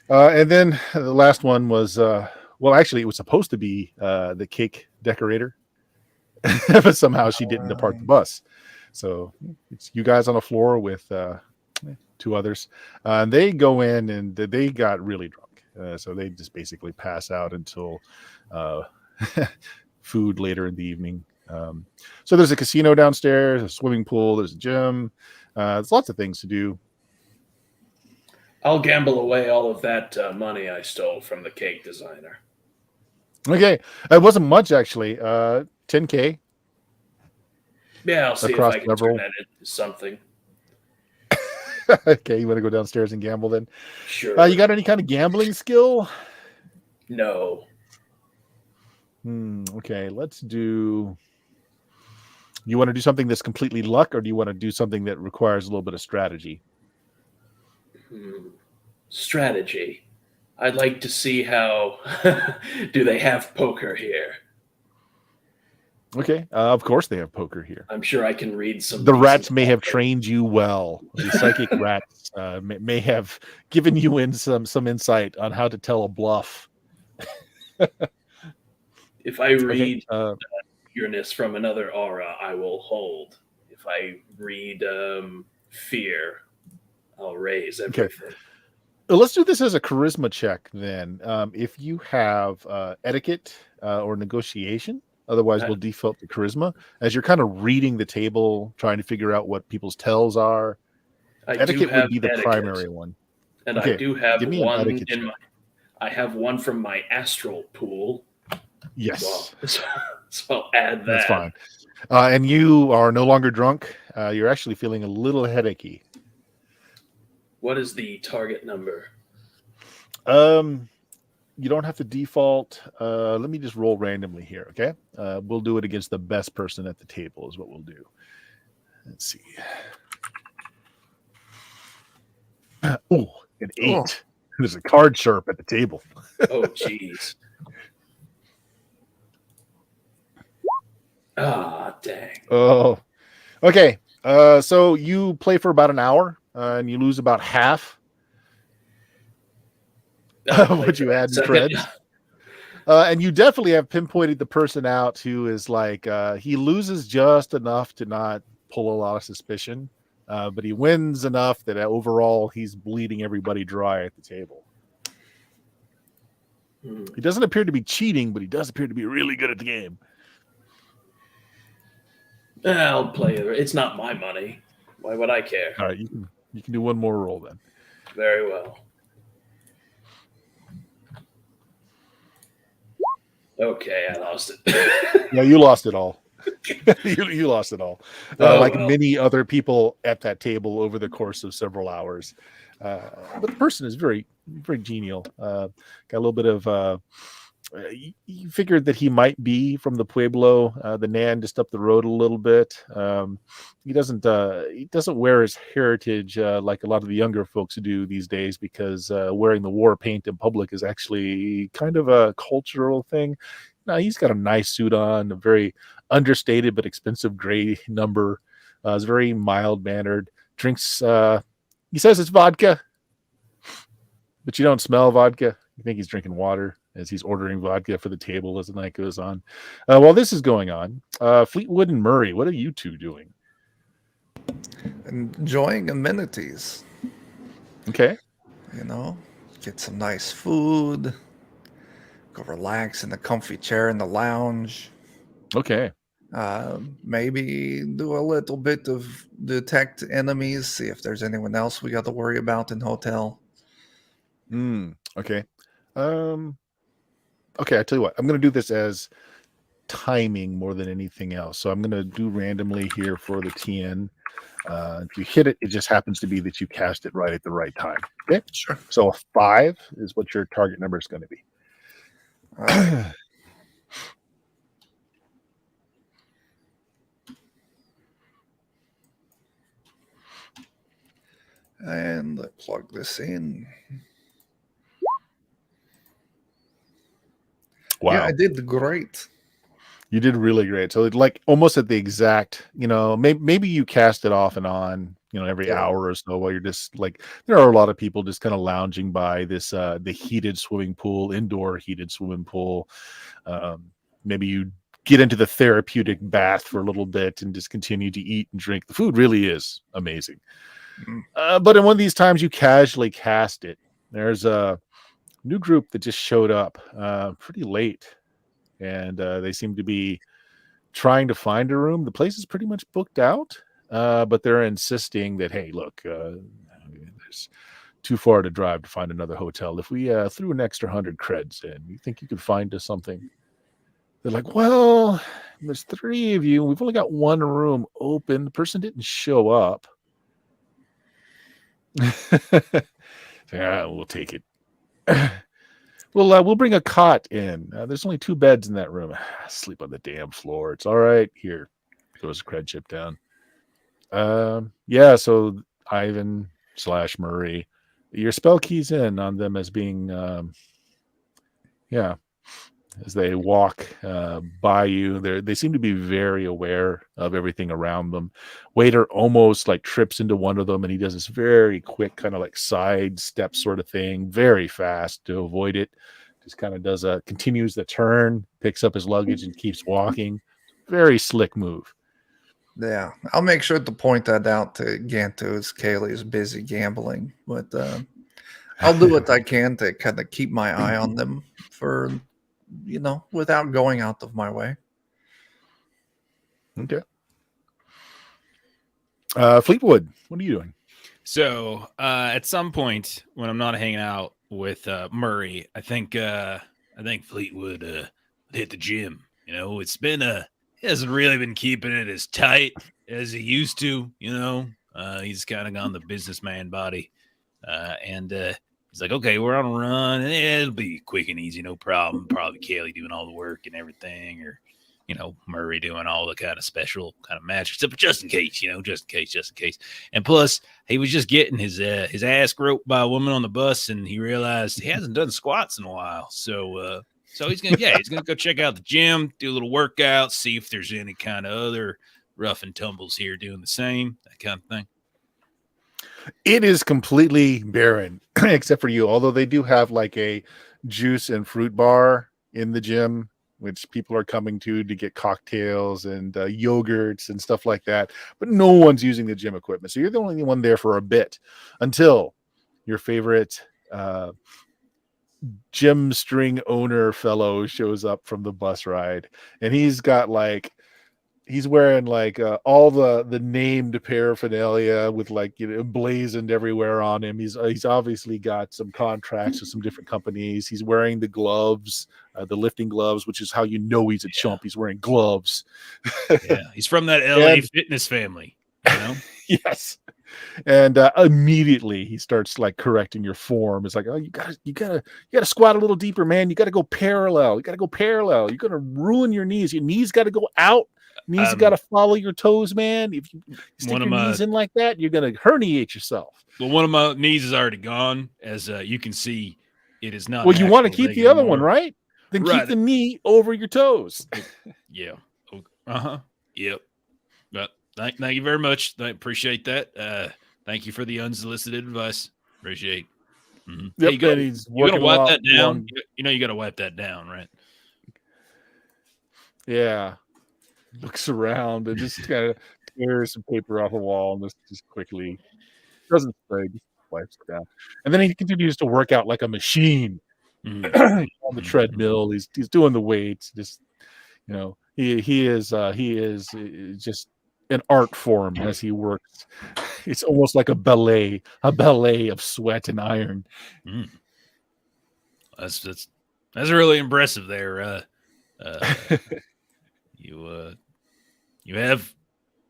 And then the last one was, well, actually, it was supposed to be the cake decorator, but somehow she didn't depart the bus. So it's you guys on the floor with 2 others. They go in and they got really drunk. So they just basically pass out until food later in the evening. So there's a casino downstairs, a swimming pool, there's a gym. There's lots of things to do. I'll gamble away all of that money I stole from the cake designer. Okay. It wasn't much, actually. $10K. Yeah, I'll see Across if I can several. turn that into something. Okay, you want to go downstairs and gamble then? Sure. You got any kind of gambling skill? No. Okay, let's do... You want to do something that's completely luck, or do you want to do something that requires a little bit of strategy? Strategy. I'd like to see how... Do they have poker here? Okay, of course they have poker here. I'm sure I can read some... The rats may have trained you well. The psychic rats may have given you some insight on how to tell a bluff. If I read Uranus from another aura, I will hold. If I read fear, I'll raise everything. Okay. Let's do this as a charisma check then. If you have etiquette or negotiation, otherwise we'll default to charisma. As you're kind of reading the table, trying to figure out what people's tells are. Etiquette would be the primary one. And okay. I do have Give me one an etiquette in my... I have one from my astral pool. Yes. So I'll add that. That's fine. And you are no longer drunk. You're actually feeling a little headachy. What is the target number? You don't have to default. Let me just roll randomly here, okay? We'll do it against the best person at the table is what we'll do. Let's see. Oh, an 8. Oh. There's a card sharp at the table. Oh, jeez. Ah, dang. Oh, okay. So you play for about an hour and you lose about half. What you add in threads. And you definitely have pinpointed the person out who is like, he loses just enough to not pull a lot of suspicion, but he wins enough that overall he's bleeding everybody dry at the table. He doesn't appear to be cheating, but he does appear to be really good at the game. I'll play it. It's not my money. Why would I care? All right, you can do one more roll then. Very well. Okay, I lost it. Yeah, you lost it all. You lost it all. Oh, Like well. many other people at that table over the course of several hours. But the person is very, very genial. Got a little bit of. You figured that he might be from the Pueblo, the Nan, just up the road a little bit. He doesn't wear his heritage like a lot of the younger folks do these days, because wearing the war paint in public is actually kind of a cultural thing. Now he's got a nice suit on, a very understated but expensive gray number. Is very mild mannered. Drinks. He says it's vodka, but you don't smell vodka. You think he's drinking water as he's ordering vodka for the table as the night goes on. While this is going on, Fleetwood and Murray, what are you two doing? Enjoying amenities. Okay. You know, get some nice food, go relax in the comfy chair in the lounge. Okay. Maybe do a little bit of detect enemies, see if there's anyone else we got to worry about in the hotel. Okay. Okay, I tell you what, I'm going to do this as timing more than anything else. So I'm going to do randomly here for the TN. If you hit it, it just happens to be that you cast it right at the right time. Okay. Sure. So a 5 is what your target number is going to be. All right. And let's plug this in. Wow. Yeah, I did great. You did really great. So like almost at the exact, maybe you cast it off and on, every Yeah. hour or so while you're just like, there are a lot of people just kind of lounging by this, the heated swimming pool, indoor heated swimming pool. Maybe you get into the therapeutic bath for a little bit and just continue to eat and drink. The food really is amazing. But in one of these times you casually cast it. There's a new group that just showed up pretty late. And they seem to be trying to find a room. The place is pretty much booked out, but they're insisting that, hey, look, there's too far to drive to find another hotel. If we threw an extra 100 creds in, you think you could find us something? They're like, well, there's 3 of you. We've only got 1 room open. The person didn't show up. Yeah, we'll take it. We'll bring a cot in. There's only 2 beds in that room. Sleep on the damn floor. It's all right. Here, throws a cred chip down. Yeah. So Ivan / Murray, your spell keys in on them as being, as they walk by you. They seem to be very aware of everything around them. Waiter almost like trips into one of them, and he does this very quick kind of like side step sort of thing, very fast to avoid it. Just kind of continues the turn, picks up his luggage and keeps walking. Very slick move. Yeah, I'll make sure to point that out to Ganto as Kaylee's busy gambling, but I'll do what I can to kind of keep my eye on them for, without going out of my way. Okay. Fleetwood, what are you doing? So at some point when I'm not hanging out with Murray, I think Fleetwood hit the gym. He hasn't really been keeping it as tight as he used to. He's kind of gone the businessman body, and he's like, okay, we're on a run, and it'll be quick and easy, no problem. Probably Kaylee doing all the work and everything, or Murray doing all the kind of special kind of magic stuff, but just in case. And plus, he was just getting his ass groped by a woman on the bus, and he realized he hasn't done squats in a while. So he's gonna go check out the gym, do a little workout, see if there's any kind of other rough and tumbles here doing the same, that kind of thing. It is completely barren, except for you. Although they do have like a juice and fruit bar in the gym, which people are coming to get cocktails and yogurts and stuff like that. But no one's using the gym equipment. So you're the only one there for a bit until your favorite gym string owner fellow shows up from the bus ride. And he's got He's wearing like all the named paraphernalia with like emblazoned everywhere on him. He's obviously got some contracts with some different companies. He's wearing the gloves, the lifting gloves, which is how you know he's a chump. He's wearing gloves. Yeah, he's from that LA fitness family. You know? Yes. And immediately he starts like correcting your form. It's like, oh, you gotta squat a little deeper, man. You gotta go parallel. You gotta go parallel. You're gonna ruin your knees. Your knees gotta go out. Knees gotta follow your toes, man. If you stick your knees in like that, you're gonna herniate yourself. Well, one of my knees is already gone, as you can see. It is not. Well, you want to keep the other one, right? Then keep the knee over your toes. Yeah. Yep. But thank you very much. I appreciate that. Thank you for the unsolicited advice. Appreciate. Mm-hmm. Yep, hey, you gotta wipe that down. You know you gotta wipe that down, right? Yeah. Looks around and just kind of tears some paper off the wall and just quickly doesn't spray, just wipes it down. And then he continues to work out like a machine on the treadmill. He's doing the weights. Just he is just an art form as he works. It's almost like a ballet of sweat and iron. That's really impressive there. You have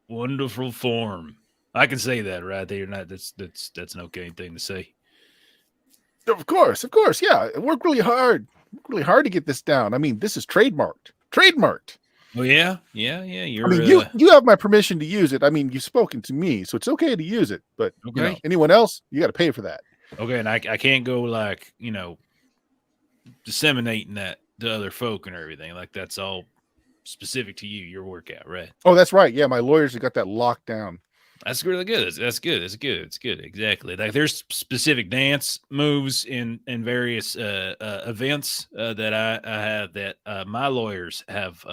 wonderful form. I can say that, right? That's an okay thing to say. Of course, yeah. I work really hard to get this down. I mean, this is trademarked. Oh yeah. You have my permission to use it. I mean, you've spoken to me, so it's okay to use it. But anyone else, you got to pay for that. Okay, and I can't go like disseminating that to other folk and everything. Like that's all specific to you, your workout, right? Oh, that's right. Yeah, my lawyers have got that locked down. That's really good. That's good. It's good. Exactly. Like there's specific dance moves in various events that I have that my lawyers have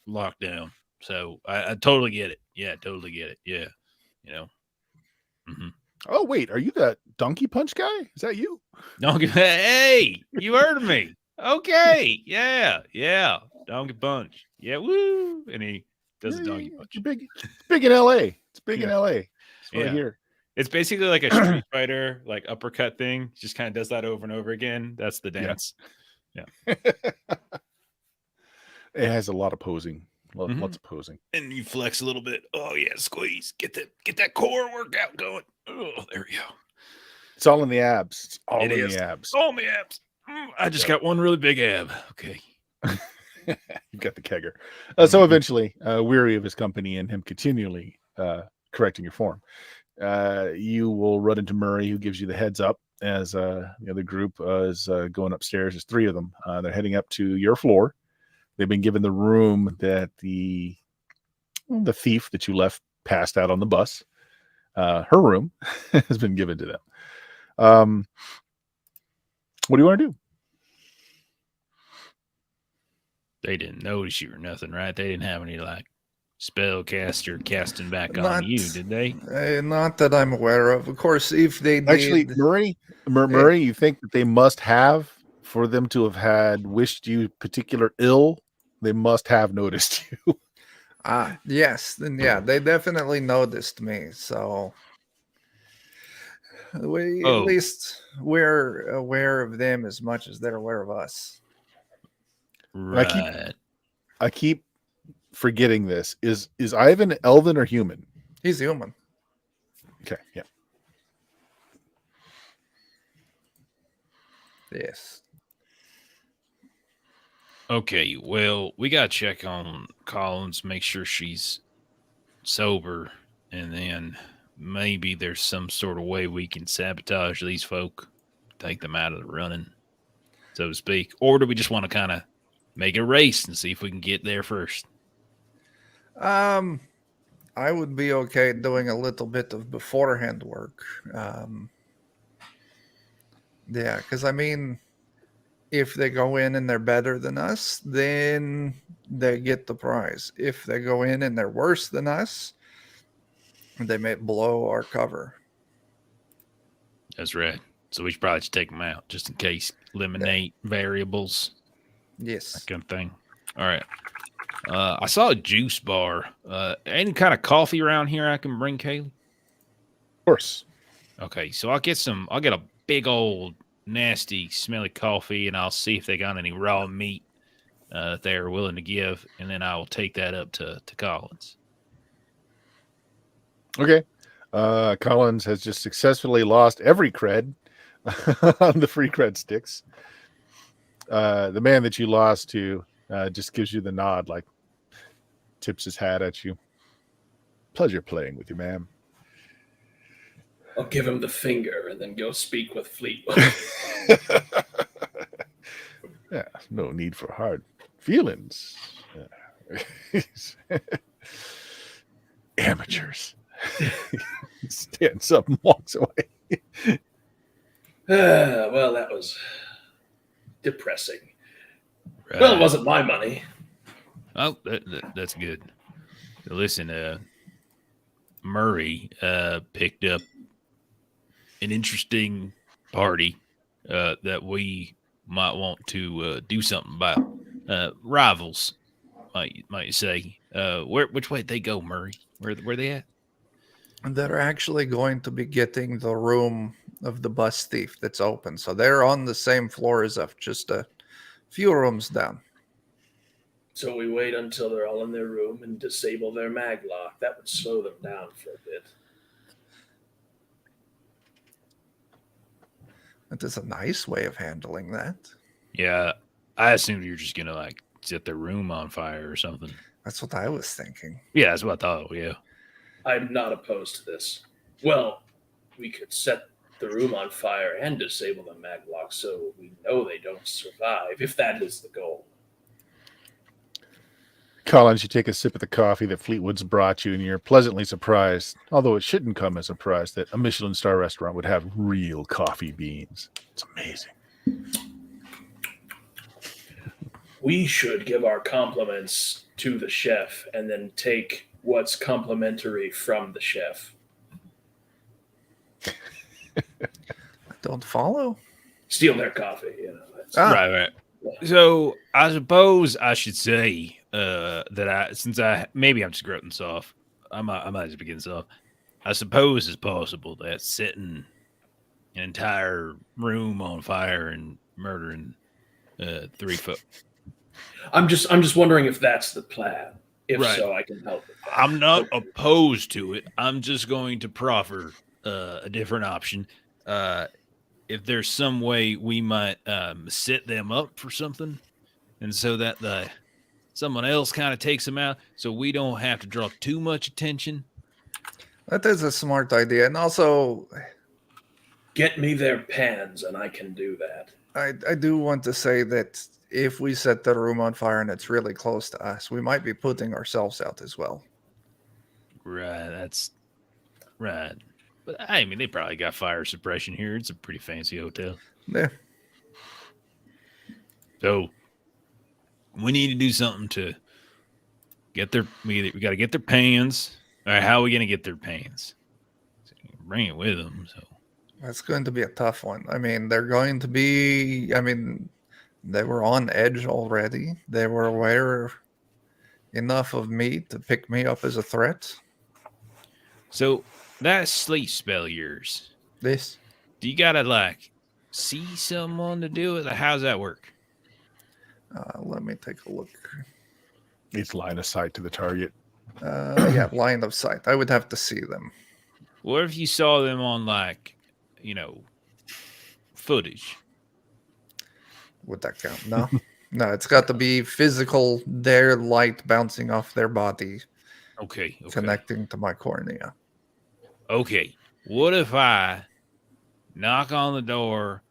locked down. So I totally get it. Yeah, totally get it. Yeah, Mm-hmm. Oh wait, are you that donkey punch guy? Is that you? Donkey. Hey, you heard of me? Okay. Yeah. Donkey punch. Yeah. Woo. And he does a donkey punch. It's big in LA. It's big in LA. That's what I hear. It's basically like a Street Fighter, like uppercut thing. Just kind of does that over and over again. That's the dance. Yeah. It has a lot of posing. Lots of posing. And you flex a little bit. Oh yeah, squeeze. Get that core workout going. Oh, there we go. It's all in the abs. It's all in the abs. All in the abs. I just got one really big ab. Okay. You've got the kegger. So eventually, weary of his company and him continually correcting your form, you will run into Murray, who gives you the heads up as the other group is going upstairs. There's three of them. They're heading up to your floor. They've been given the room that the thief that you left passed out on the bus. Her room has been given to them. What do you want to do? They didn't notice you or nothing, right? They didn't have any like spellcaster casting back on you, did they? Not that I'm aware of. Of course, if they did... Actually, Murray, you think that they must have, for them to have had wished you particular ill, they must have noticed you. Yes. Then yeah, they definitely noticed me. So at least we're aware of them as much as they're aware of us. Right. I keep forgetting this. Is Ivan elven or human? He's human. Okay, yeah. Yes. Okay, well, we got to check on Collins, make sure she's sober, and then maybe there's some sort of way we can sabotage these folk, take them out of the running, so to speak. Or do we just want to kind of make a race and see if we can get there first? I would be okay doing a little bit of beforehand work. Yeah, because I mean, if they go in and they're better than us, then they get the prize. If they go in and they're worse than us, they may blow our cover. That's right. So we should probably just take them out just in case. Eliminate variables. Yes. That kind of thing. All right. I saw a juice bar. Any kind of coffee around here I can bring Kaylee? Of course. Okay, so I'll get a big old nasty smelly coffee, and I'll see if they got any raw meat that they are willing to give, and then I will take that up to Collins. Okay. Collins has just successfully lost every cred on the free cred sticks. The man that you lost to just gives you the nod, like tips his hat at you. Pleasure playing with you, ma'am. I'll give him the finger and then go speak with Fleetwood. Yeah, no need for hard feelings. Amateurs. Stands up and walks away. Well, that was depressing. Well, it wasn't my money. Oh, that's good. Listen, Murray picked up an interesting party that we might want to do something about. Rivals, might you say. Which way did they go, Murray? Where they at? They're actually going to be getting the room of the bus thief that's open. So they're on the same floor as us, just a few rooms down. So we wait until they're all in their room and disable their mag lock. That would slow them down for a bit. That is a nice way of handling that. Yeah, I assumed you were just gonna like set their room on fire or something. That's what I was thinking. Yeah, that's what I thought. Yeah. I'm not opposed to this. Well, we could set the room on fire and disable the mag lock so we know they don't survive, if that is the goal. Collins, you take a sip of the coffee that Fleetwood's brought you, and you're pleasantly surprised, although it shouldn't come as a surprise, that a Michelin star restaurant would have real coffee beans. It's amazing. We should give our compliments to the chef and then take what's complimentary from the chef. I don't follow. Steal their coffee, you know. Right. So I suppose I should say that maybe I'm just grunting soft. I might just begin soft. I suppose it's possible that setting an entire room on fire and murdering 3 foot. I'm just wondering if that's the plan. If Right. so, I can help with that. I'm not opposed to it. I'm just going to proffer a different option. If there's some way we might set them up for something, and so that someone else kind of takes them out, so we don't have to draw too much attention. That is a smart idea. And also, Get me their pans and I can do that. I do want to say that if we set the room on fire and it's really close to us, we might be putting ourselves out as well. Right, that's right. But I mean, they probably got fire suppression here. It's a pretty fancy hotel. Yeah. So we need to do something to get their. We got to get their pans. All right, how are we gonna get their pans? Bring it with them. So That's going to be a tough one. I mean, they're going to be. I mean, they were on edge already. They were aware enough of me to pick me up as a threat. So that sleep spell of yours, This. do you gotta like see someone to do it? Like, how's that work? Let me take a look. It's line of sight to the target. Yeah, line of sight. I would have to see them. What if you saw them on like, footage? Would that count? No. No, it's got to be physical, their light bouncing off their body, Okay. connecting to my cornea. Okay. What if I knock on the door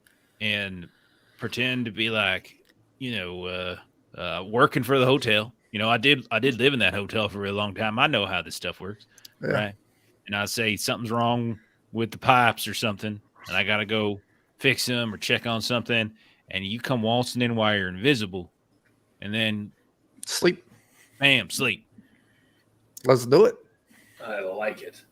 and pretend to be like, working for the hotel? I did live in that hotel for a really long time. I know how this stuff works, Yeah. right? And I say something's wrong with the pipes or something, and I gotta go fix them or check on something. And you come waltzing in while you're invisible, and then Sleep. bam, sleep. Let's do it. I like it.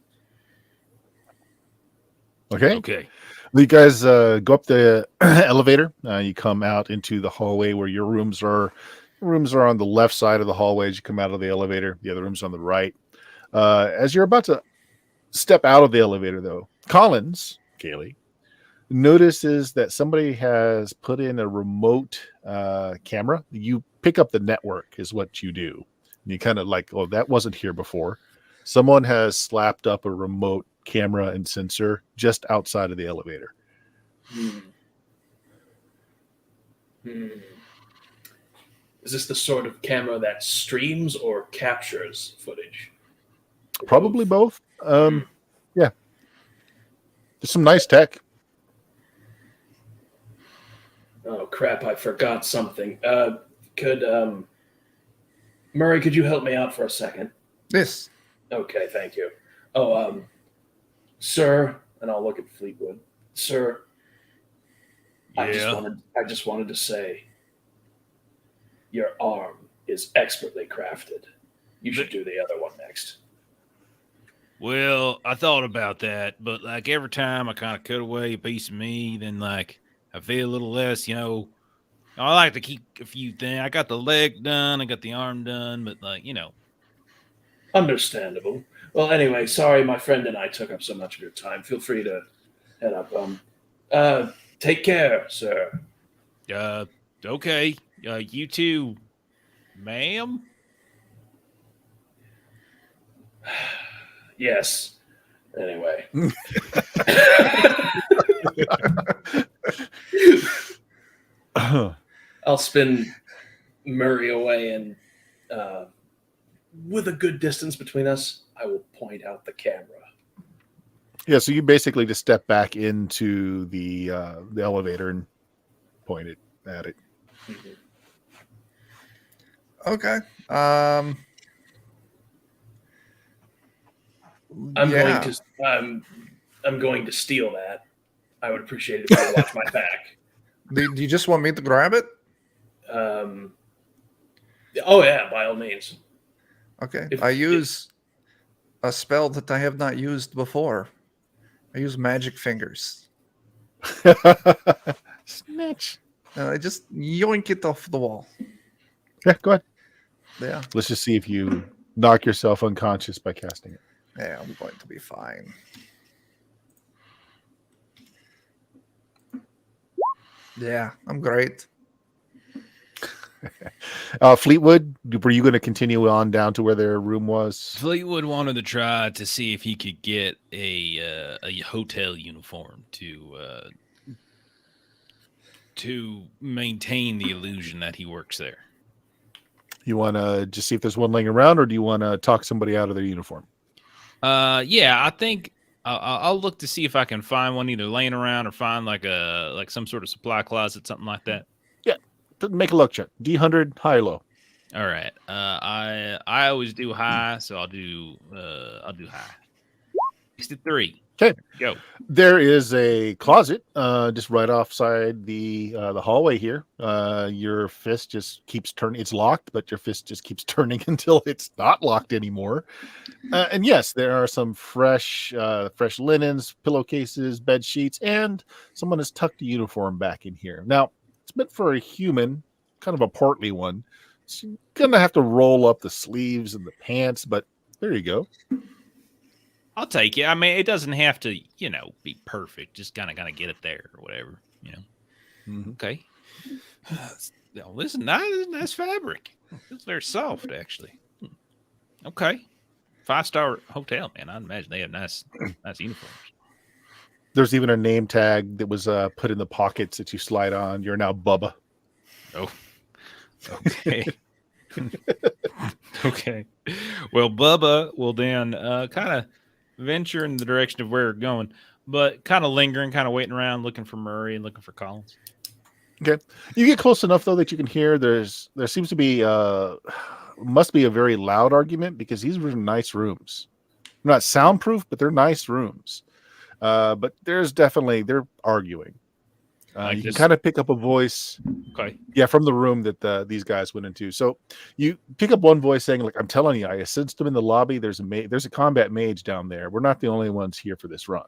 Okay. Okay. You guys go up the elevator. You come out into the hallway where your rooms are Rooms are on the left side of the hallway as you come out of the elevator. The other room's on the right. As you're about to step out of the elevator, though, Collins, Kaylee, notices that somebody has put in a remote camera. You pick up the network is what you do. And you kind of like, oh, that wasn't here before. Someone has slapped up a remote camera and sensor just outside of the elevator. Is this the sort of camera that streams or captures footage? Probably both. Yeah. There's some nice tech. Oh, crap. I forgot something. Murray, could you help me out for a second? Yes. Okay, thank you. Oh, sir, and I'll look at Fleetwood. Sir, Yeah. I just wanted to say your arm is expertly crafted. You should do the other one next. Well, I thought about that, but like every time I kind of cut away a piece of me, then like I feel a little less, I like to keep a few things. I got the leg done, I got the arm done, but like, Understandable. Well, anyway, sorry my friend and I took up so much of your time. Feel free to head up. Take care, sir. Okay. You too, ma'am. Yes. Anyway. I'll spin Murray away, and with a good distance between us, I will point out the camera. Yeah, so you basically just step back into the elevator and point it at it. Mhm. Okay. I'm going to steal that. I would appreciate it if you would watch my back. Do you just want me to grab it? Oh yeah, by all means. Okay. I use a spell that I have not used before. I use magic fingers. Snitch. I just yoink it off the wall. Yeah, go ahead. Yeah. Let's just see if you knock yourself unconscious by casting it. Yeah, I'm going to be fine. Yeah, I'm great. Fleetwood, were you going to continue on down to where their room was? Fleetwood wanted to try to see if he could get a hotel uniform to maintain the illusion that he works there. You want to just see if there's one laying around, or do you want to talk somebody out of their uniform? Yeah, I think I'll look to see if I can find one either laying around or find like some sort of supply closet, something like that. Yeah, make a luck check. D100, high or low. All right. I always do high, so I'll do high. 63. Okay. Go. There is a closet just right offside the hallway here. Your fist just keeps turning. It's locked, but your fist just keeps turning until it's not locked anymore. And yes, there are some fresh linens, pillowcases, bed sheets, and someone has tucked a uniform back in here. Now, it's meant for a human, kind of a portly one. So you're gonna have to roll up the sleeves and the pants, but there you go. I'll take it. I mean, it doesn't have to, be perfect. Just kind of get it there or whatever, Mm-hmm. Okay. Listen, nice fabric. It's very soft, actually. Okay. 5-star hotel, man. I'd imagine they have nice uniforms. There's even a name tag that was put in the pockets that you slide on. You're now Bubba. Oh, okay. Okay. Well, Bubba will then kind of venture in the direction of where we're going, but kind of lingering, kind of waiting around, looking for Murray and looking for Collins. Okay. You get close enough, though, that you can hear there seems to be must be a very loud argument, because these were nice rooms. They're not soundproof, but they're nice rooms. But they're arguing. You can kind of pick up a voice. Okay. Yeah, from the room that these guys went into. So you pick up one voice saying, like, I'm telling you, I sensed them in the lobby. There's a combat mage down there. We're not the only ones here for this run.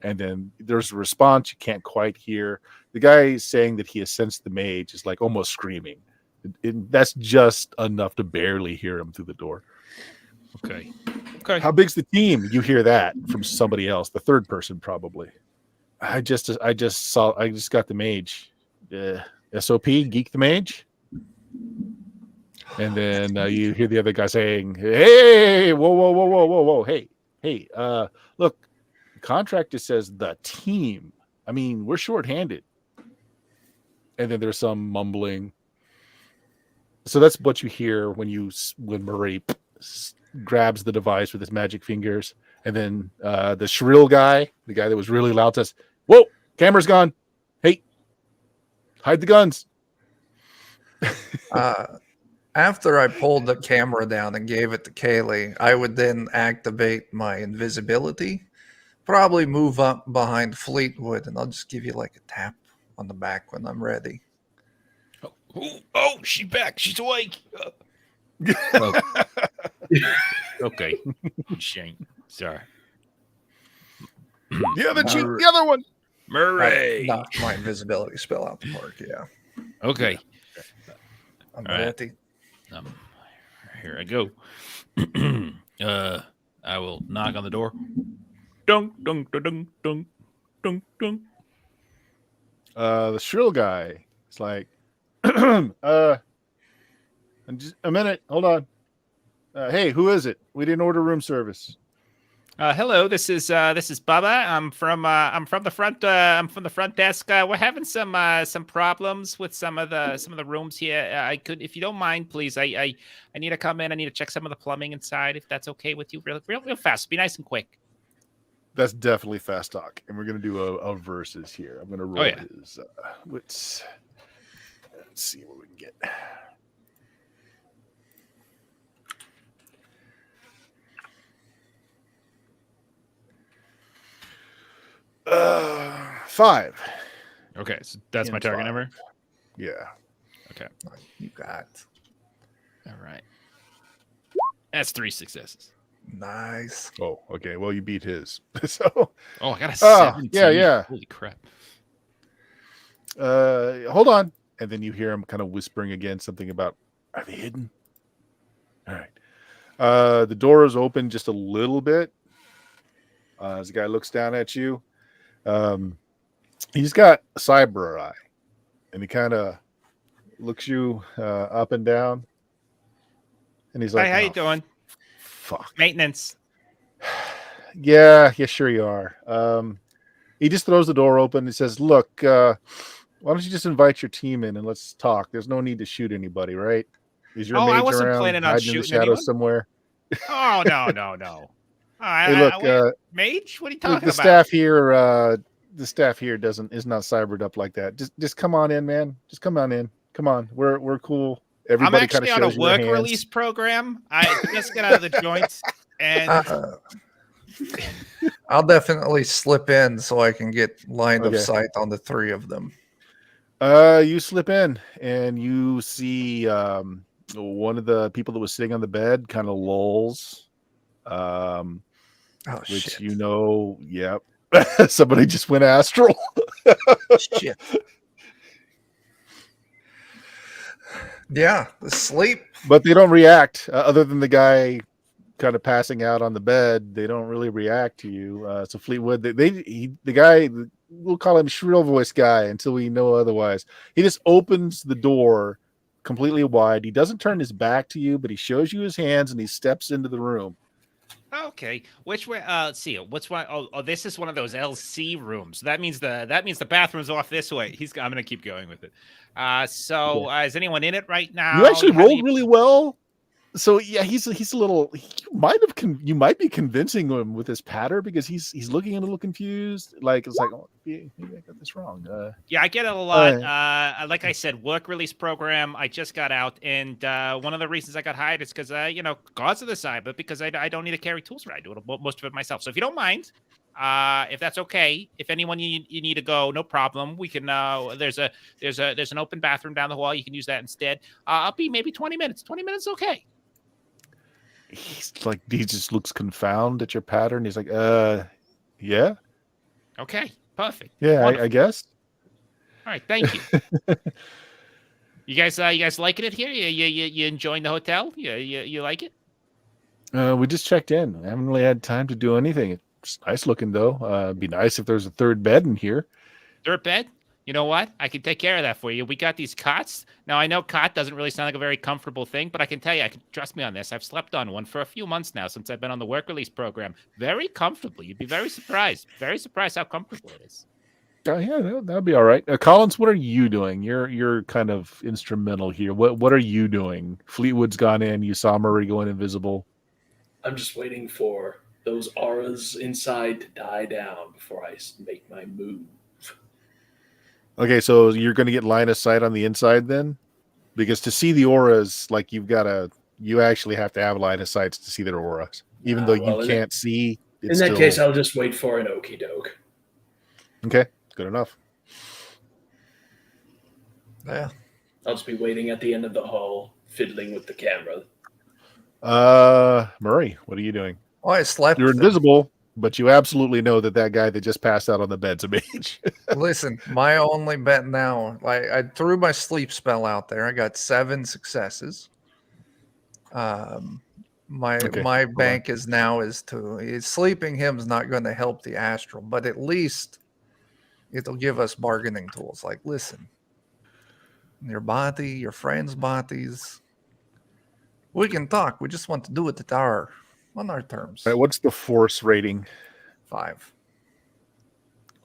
And then there's a response you can't quite hear. The guy saying that he has sensed the mage is like almost screaming. That's just enough to barely hear him through the door. Okay. How big's the team? You hear that from somebody else, the third person probably. I just got the mage. SOP, Geek the Mage. And then you hear the other guy saying, "Hey, whoa, hey, look, the contract just says the team. I mean, we're shorthanded." And then there's some mumbling. So that's what you hear when Murray grabs the device with his magic fingers, and then the shrill guy, the guy that was really loud, says, "Whoa, camera's gone. Hey, hide the guns." After I pulled the camera down and gave it to Kaylee, I would then activate my invisibility, probably move up behind Fleetwood, and I'll just give you like a tap on the back when I'm ready. Oh, she's back. She's awake. Okay. Shane. Sorry. The other one. Murray. Not my invisibility spell out the park, yeah. Okay. I'm All right. ready. Here I go. I will knock on the door. Dunk, dunk, dunk, dunk, dunk, dunk. The shrill guy is like, just a minute, hold on. Hey, who is it? We didn't order room service. Hello, this is Bubba. I'm from the front. I'm from the front desk. We're having some problems with some of the rooms here. I could, if you don't mind, please. I need to come in. I need to check some of the plumbing inside, if that's okay with you. Real fast. Be nice and quick. That's definitely fast talk, and we're gonna do a versus here. I'm gonna roll his. Let's see what we can get. Five. Okay, so that's my target number. Yeah. Okay. You got. All right. That's 3 successes. Nice. Oh, okay. Well, you beat his. So. Oh, I got a 17. Yeah. Holy crap. Hold on. And then you hear him kind of whispering again something about, are they hidden? All right. The door is open just a little bit. As the guy looks down at you. He's got a cyber eye, and he kind of looks you up and down, and he's like, "Hi, how you doing? Fuck, maintenance." Yeah, sure you are. He just throws the door open. He says, "Look, why don't you just invite your team in and let's talk? There's no need to shoot anybody, right? Is your mage I wasn't around, planning on hiding in the shooting shadows anyone. somewhere?" Oh no. Hey, look, mage, what are you talking about? The staff here is not cybered up like that. Just come on in, man. Just come on in. Come on, we're cool. Everybody I'm actually on a work release program. I just got out of the joint, and I'll definitely slip in so I can get line of sight on the three of them. You slip in and you see one of the people that was sitting on the bed kind of lolls. Which shit. Yep. Somebody just went astral. Shit. Yeah, sleep. But they don't react, other than the guy kind of passing out on the bed. They don't really react to you. So Fleetwood, the guy, we'll call him Shrill Voice Guy until we know otherwise. He just opens the door completely wide. He doesn't turn his back to you, but he shows you his hands and he steps into the room. Okay, which way? Let's see. What's one? Oh, this is one of those LC rooms. That means the bathroom's off this way. I'm gonna keep going with it. Is anyone in it right now? You actually rolled really well. So yeah, he's a little. You might be convincing him with his patter because he's looking a little confused. Like it's like, oh, maybe I got this wrong. Yeah, I get it a lot. Like I said, work release program. I just got out, and one of the reasons I got hired is because gods of the side, but because I don't need to carry tools around. I do it most of it myself. So if you don't mind, if that's okay, if anyone you need to go, no problem. We can. There's an open bathroom down the hall. You can use that instead. I'll be maybe 20 minutes. 20 minutes, okay. He just looks confounded at your pattern. He's like, yeah. Okay, perfect. Yeah, I guess. All right, thank you. You guys liking it here? You enjoying the hotel? You like it? We just checked in. I haven't really had time to do anything. It's nice looking though. It'd be nice if there's a third bed in here. Third bed? You know what? I can take care of that for you. We got these cots. Now, I know cot doesn't really sound like a very comfortable thing, but I can tell you, trust me on this. I've slept on one for a few months now since I've been on the work release program. Very comfortably. You'd be very surprised. Very surprised how comfortable it is. Oh yeah, that'll be all right. Collins, what are you doing? You're kind of instrumental here. What are you doing? Fleetwood's gone in. You saw Murray going invisible. I'm just waiting for those auras inside to die down before I make my move. Okay, so you're going to get line of sight on the inside then, because to see the auras, like you actually have to have line of sights to see their auras, even though you can't see. In that case, I'll just wait for an okie doke. Okay, good enough. Yeah. I'll just be waiting at the end of the hall, fiddling with the camera. Murray, what are you doing? Oh, I slept. You're invisible, but you absolutely know that guy that just passed out on the bed's a mage. Listen, my only bet now, I threw my sleep spell out there. I got 7 successes. My bank is sleeping him's not going to help the astral, but at least it'll give us bargaining tools. Like, listen, your body, your friends' bodies, we can talk. We just want to do it on our terms. All right, what's the force rating? 5.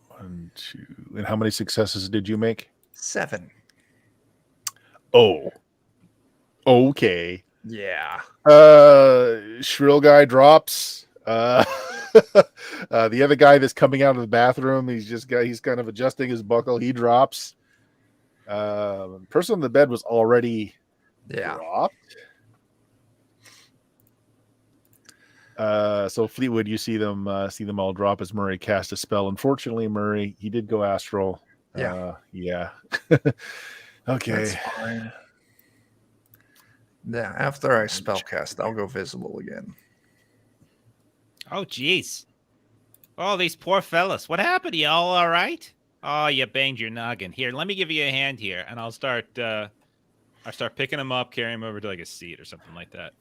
1, 2, and how many successes did you make? 7. Oh, okay. Yeah. Shrill guy drops. The other guy that's coming out of the bathroom, he's kind of adjusting his buckle. He drops. Person on the bed was already dropped. So Fleetwood, you see them all drop as Murray cast a spell. Unfortunately, Murray, he did go astral. Yeah. Okay. That's fine. Yeah, after I spellcast, I'll go visible again. Oh, jeez. Oh, these poor fellas. What happened? You all right? Oh, you banged your noggin. Here, let me give you a hand here, and I'll start picking them up, carrying them over to like a seat or something like that.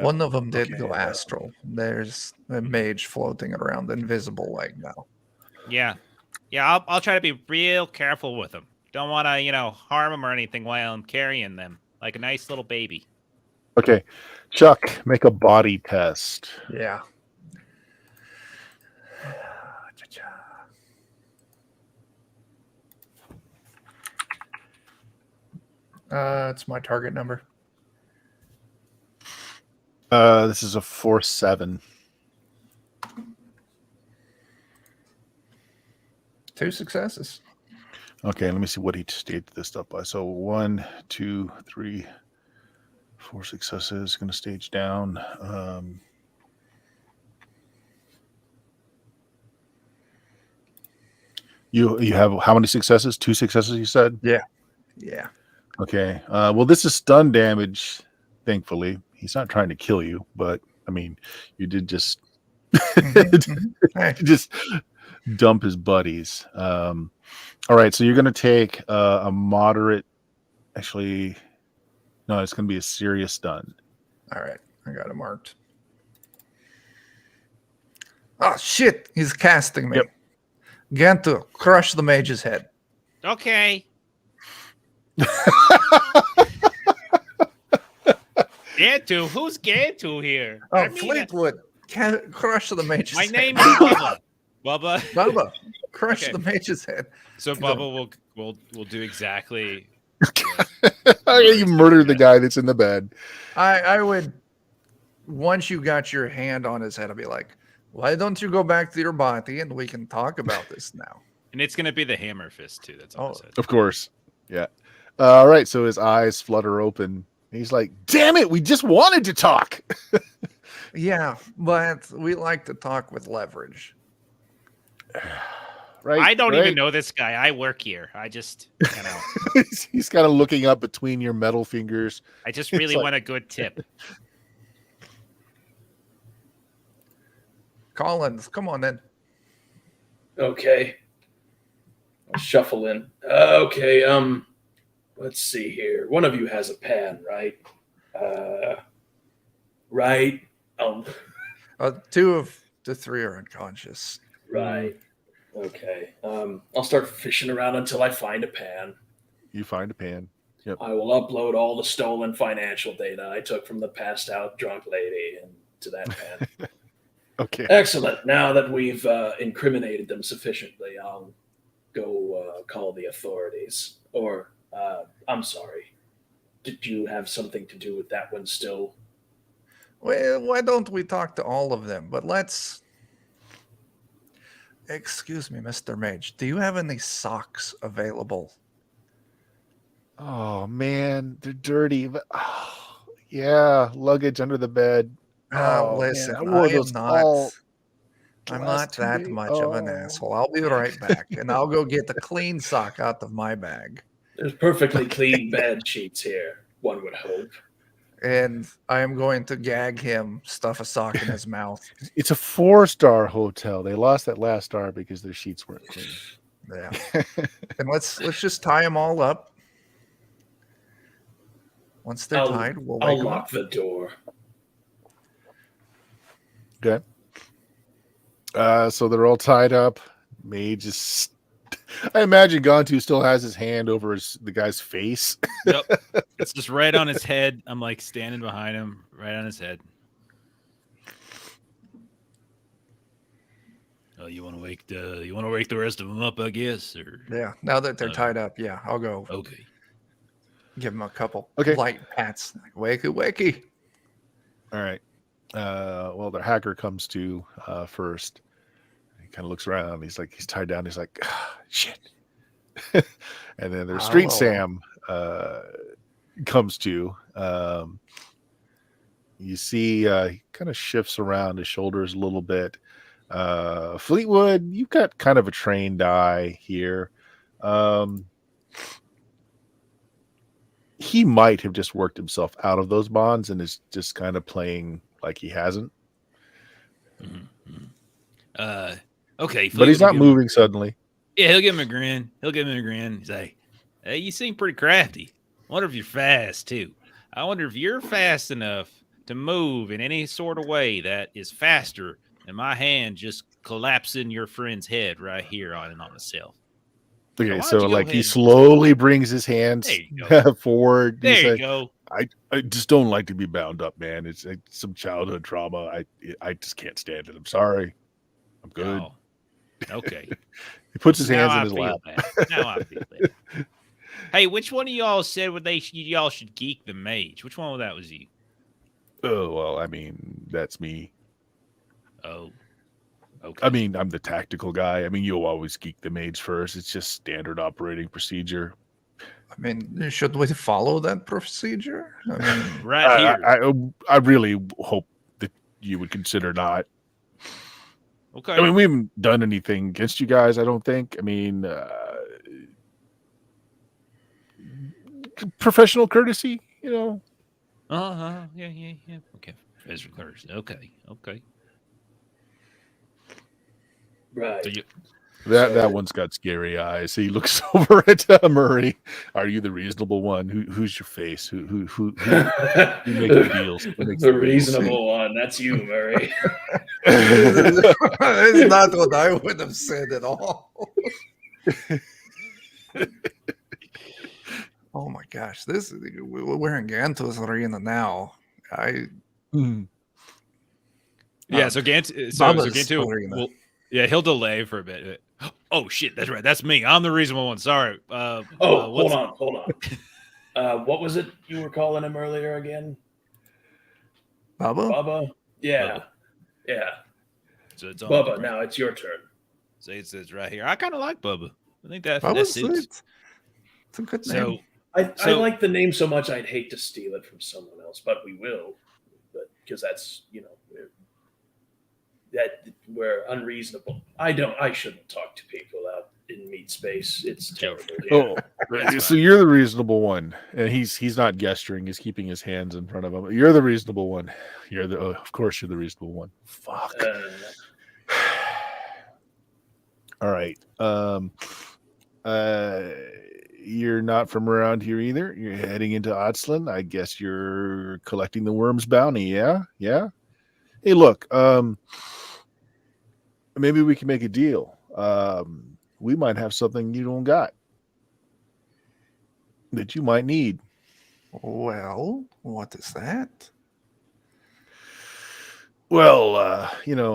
One of them did go astral. There's a mage floating around, invisible right now. Yeah. I'll try to be real careful with them. Don't want to, harm them or anything while I'm carrying them, like a nice little baby. Okay, Chuck, make a body test. Yeah. It's my target number. This is a 4-7. 2 successes. Okay, let me see what he staged this up by. So 1, 2, 3, 4 successes. Going to stage down. You have how many successes? 2 successes, you said? Yeah. Okay. Well, this is stun damage, thankfully. He's not trying to kill you, but I mean, you did just just dump his buddies. All right, so you're going to take a moderate. Actually, no, it's going to be a serious stun. All right, I got it marked. Oh shit! He's casting me. Yep. Gantu, crush the mage's head. Okay. Gantu? Who's Gantu here? Oh, Fleetwood, crush the mage's My head. name is Bubba. Bubba, crush Okay. the mage's head. So Bubba will do exactly. You murdered the guy that's in the bed. I would, once you got your hand on his head, I'd be like, why don't you go back to your body and we can talk about this now? And it's going to be the hammer fist, too. That's all I said. Of course. Yeah. All right, so his eyes flutter open. He's like, damn it, we just wanted to talk. Yeah, but we like to talk with leverage. Right. I don't even know this guy. I work here. I just, He's kind of looking up between your metal fingers. I just really want a good tip. Collins, come on then. Okay. I'll shuffle in. Okay, well, let's see here. One of you has a pan, right? Right. 2 of the 3 are unconscious. Right. Okay. I'll start fishing around until I find a pan. You find a pan. Yep. I will upload all the stolen financial data I took from the passed out drunk lady into that pan. Okay. Excellent. Now that we've incriminated them sufficiently, I'll go call the authorities. Or, I'm sorry. Did you have something to do with that one still? Well, why don't we talk to all of them? But let's. Excuse me, Mr. Mage. Do you have any socks available? Oh man, they're dirty. But yeah, luggage under the bed. Oh Listen, man, I wore those all I'm last not 2 that days. much of an asshole. I'll be right back, and I'll go get the clean sock out of my bag. There's perfectly clean bed sheets here, one would hope. And I am going to gag him, stuff a sock in his mouth. It's a 4-star hotel. They lost that last star because their sheets weren't clean. Yeah. And let's just tie them all up. Once they're tied, we'll wake I'll them lock up. the door. Okay. So they're all tied up. Mage is. I imagine Gontu still has his hand over the guy's face. Yep. It's just right on his head. I'm like standing behind him, right on his head. Oh, you want to wake the rest of them up, I guess, or Yeah. Now that they're tied up, yeah, I'll go okay. give them a couple Okay. light pats. Like, wakey, wakey. All right. Well, the hacker comes to first. He kind of looks around. He's tied down. He's like, shit. And then there's Street Sam comes to. You see he kind of shifts around his shoulders a little bit. Fleetwood, you've got kind of a trained eye here. He might have just worked himself out of those bonds and is just kind of playing like he hasn't. Mm-hmm. Okay, but he's not moving suddenly. Yeah, he'll give him a grin. He's like, "Hey, you seem pretty crafty. I wonder if you're fast too. I wonder if you're fast enough to move in any sort of way that is faster than my hand just collapsing your friend's head right here on itself." Okay, so like he slowly brings his hands forward. There you go. I just don't like to be bound up, man. It's some childhood trauma. I just can't stand it. I'm sorry. I'm good. Oh, okay. He puts his hands in his lap. Now I feel that. Hey, which one of y'all said y'all should geek the mage? Which one of that was you? Oh, well, I mean, that's me. Oh, okay. I mean, I'm the tactical guy. I mean, you'll always geek the mage first. It's just standard operating procedure. I mean, should we follow that procedure? I mean, right here. I really hope that you would consider not. Okay. I mean, we haven't done anything against you guys, I don't think. I mean, professional courtesy, you know. Yeah. Okay. Professional courtesy. Okay. Right. So that one's got scary eyes. He looks over at Murray. Are you the reasonable one? Who's your face? Who makes the deals? The reasonable one. That's you, Murray. It's not what I would have said at all. Oh my gosh, we're in Ganto's arena now. Yeah, so Gantu, he'll delay for a bit. Oh shit, that's right. That's me. I'm the reasonable one. Sorry. Hold on. What was it you were calling him earlier again? Bubba? Yeah. Bubba. Yeah. So it's Bubba, now it's your turn. See, it says right here. I kind of like Bubba. I think that Bubba's suits. It's a good name. I like the name so much I'd hate to steal it from someone else, but we will. But because that's, we're unreasonable. I shouldn't talk to people out in meat space. It's terrible. Oh, so you're the reasonable one, and he's not gesturing. He's keeping his hands in front of him. You're the reasonable one. Of course you're the reasonable one. Fuck. Uh, All right. You're not from around here either. You're heading into Otsland. I guess you're collecting the worm's bounty. Yeah, yeah. Hey, look. Maybe we can make a deal. We might have something you don't got that you might need. Well, what is that? Well,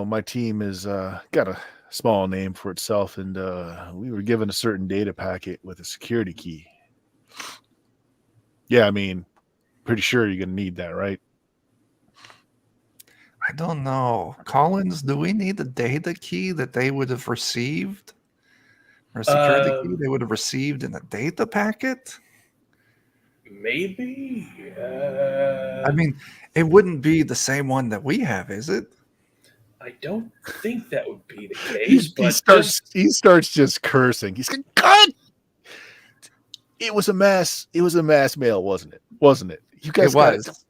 my team has got a small name for itself, and we were given a certain data packet with a security key. Yeah, I mean, pretty sure you're going to need that, right? I don't know. Collins, do we need a data key that they would have received? Or a security key they would have received in a data packet? Maybe. I mean, it wouldn't be the same one that we have, is it? I don't think that would be the case. He starts just cursing. He's like, God! It was a mass mail, wasn't it? Wasn't it? You guys It was.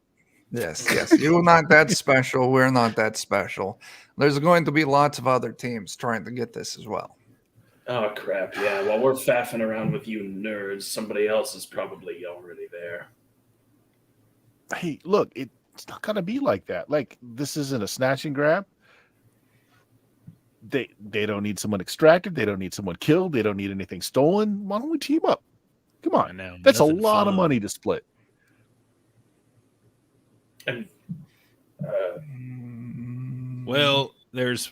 Yes. You're not that special. We're not that special. There's going to be lots of other teams trying to get this as well. Oh, crap. Yeah. While we're faffing around with you nerds, somebody else is probably already there. Hey, look, it's not going to be like that. Like, this isn't a snatch and grab. They don't need someone extracted. They don't need someone killed. They don't need anything stolen. Why don't we team up? Come on. Know, that's a lot of money to split. And well, there's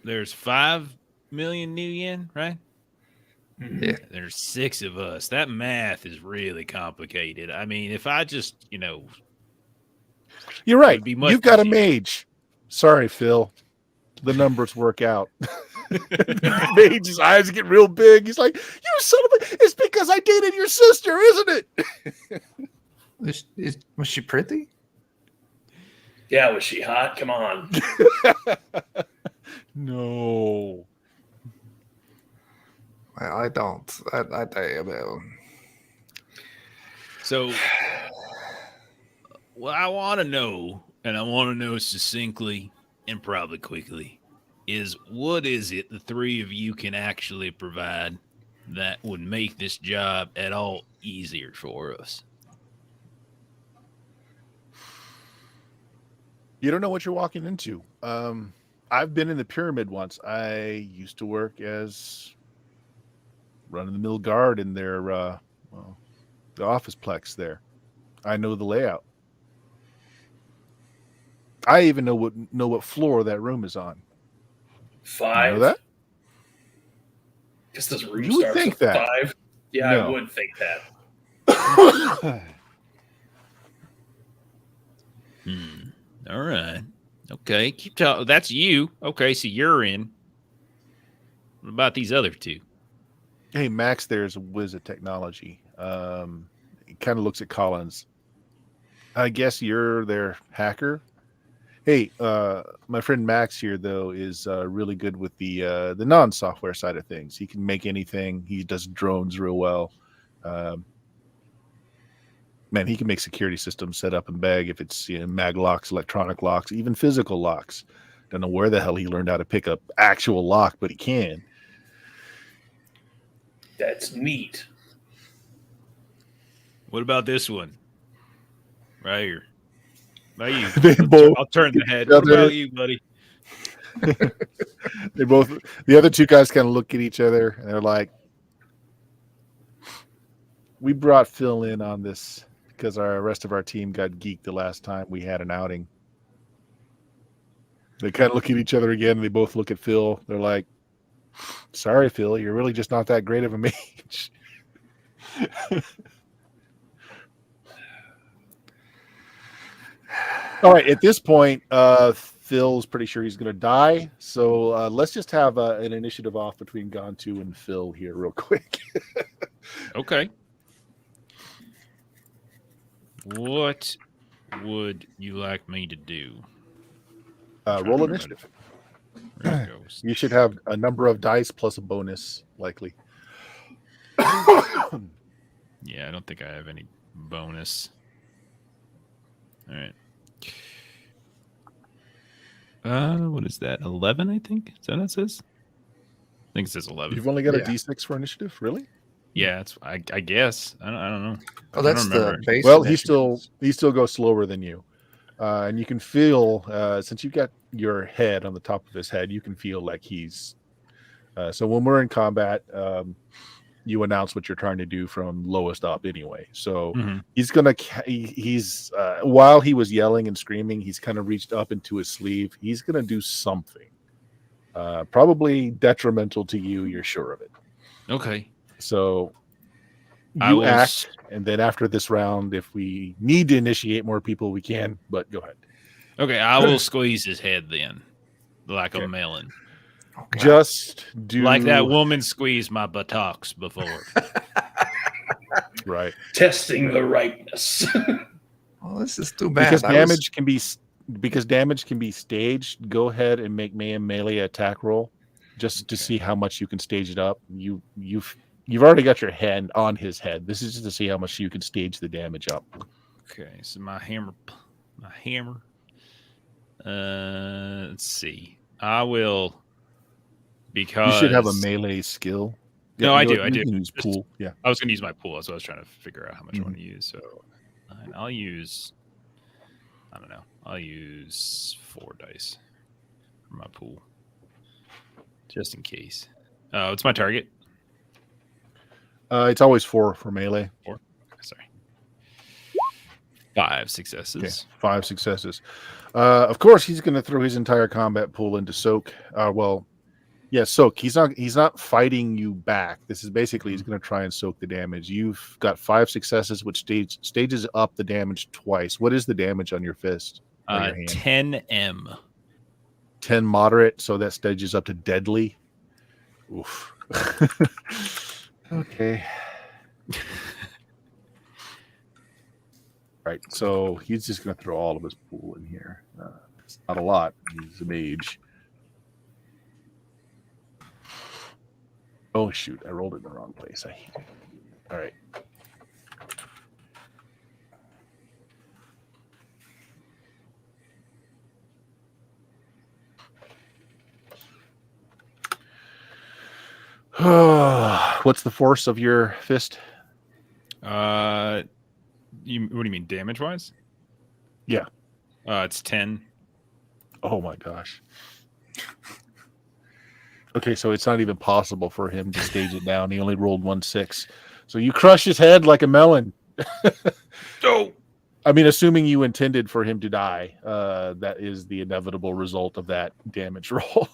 5 million new yen, right? Yeah. There's 6 of us. That math is really complicated. I mean, if I just, you're right. You've got a mage. Sorry, Phil. The numbers work out. Mage's eyes get real big. He's like, "You son of a! It's because I dated your sister, isn't it?" Was she pretty? Yeah, was she hot? Come on. No. I don't. I tell you about. So, what I want to know, and I want to know succinctly and probably quickly, is what is it the 3 of you can actually provide that would make this job at all easier for us? You don't know what you're walking into. I've been in the pyramid once. I used to work as run-of-the-mill guard in their the office plex there. I know the layout. I even know what floor that room is on. 5. You know that? Guess this room You would starts think at that. 5. Yeah, No. I would think that. All right. Okay. Keep talking. That's you. Okay. So you're in. What about these other 2? Hey, Max there is a whiz at technology. He kind of looks at Collins. I guess you're their hacker. Hey, my friend Max here, though, is really good with the non-software side of things. He can make anything. He does drones real well. Man, he can make security systems set up and bag if it's mag locks, electronic locks, even physical locks. Don't know where the hell he learned how to pick up actual lock, but he can. That's neat. What about this one? Right here. About you. I'll turn the head. What about you, buddy? The other 2 guys kind of look at each other and they're like, we brought Phil in on this because our rest of our team got geeked the last time we had an outing. They kind of look at each other again. And they both look at Phil. They're like, sorry, Phil, you're really just not that great of a mage. All right, at this point, Phil's pretty sure he's going to die. So let's just have an initiative off between Gontu and Phil here real quick. Okay. What would you like me to do? Roll initiative. There it goes. You should have a number of dice plus a bonus, likely. Yeah, I don't think I have any bonus. All right. What is that? 11, I think? Is that what it says? I think it says 11. You've only got a Yeah. D6 for initiative, really? Yeah, I guess. I don't know. Oh, I that's don't the remember. base. Well, he initiatives. still goes slower than you, and you can feel since you've got your head on the top of his head, you can feel like he's. So when we're in combat, you announce what you're trying to do from lowest up anyway. So Mhm. he's gonna he's while he was yelling and screaming, he's kind of reached up into his sleeve. He's gonna do something, probably detrimental to you. You're sure of it. Okay. So I you will act, and then after this round, if we need to initiate more people, we can. But go ahead. Okay, I will squeeze his head then, like Okay. a melon, Okay. Just do like that woman squeezed my buttocks before. right Testing the ripeness. Well, this is too bad. because I was- damage can be staged. Go ahead and make me a melee attack roll, just to see how much you can stage it up. You've already got your hand on his head. This is just to see how much you can stage the damage up. Okay, so my hammer. Let's see. I will, because You should have a melee skill. No, I you do. I do. can use Just- pool. Yeah. I was going to use my pool. That's what I was trying to figure out how much I Mhm. want to use. So I'll use, I don't know. I'll use 4 dice for my pool, just in case. What's my target? It's always 4 for melee. Sorry. 5 successes. Okay, 5 successes. Of course, he's going to throw his entire combat pool into soak. Soak. He's not fighting you back. This is basically he's going to try and soak the damage. You've got 5 successes, which stages up the damage twice. What is the damage on your fist? Or your hand? 10M. 10 moderate, so that stages up to deadly. Oof. Okay. Right, so he's just going to throw all of his pool in here. It's not a lot. He's a mage. Oh, shoot. I rolled it in the wrong place. All right. What's the force of your fist? What do you mean, damage wise? Yeah. It's 10. Oh my gosh. Okay, so it's not even possible for him to stage it down. He only rolled 1-6. So you crush his head like a melon. Oh. I mean, assuming you intended for him to die, that is the inevitable result of that damage roll.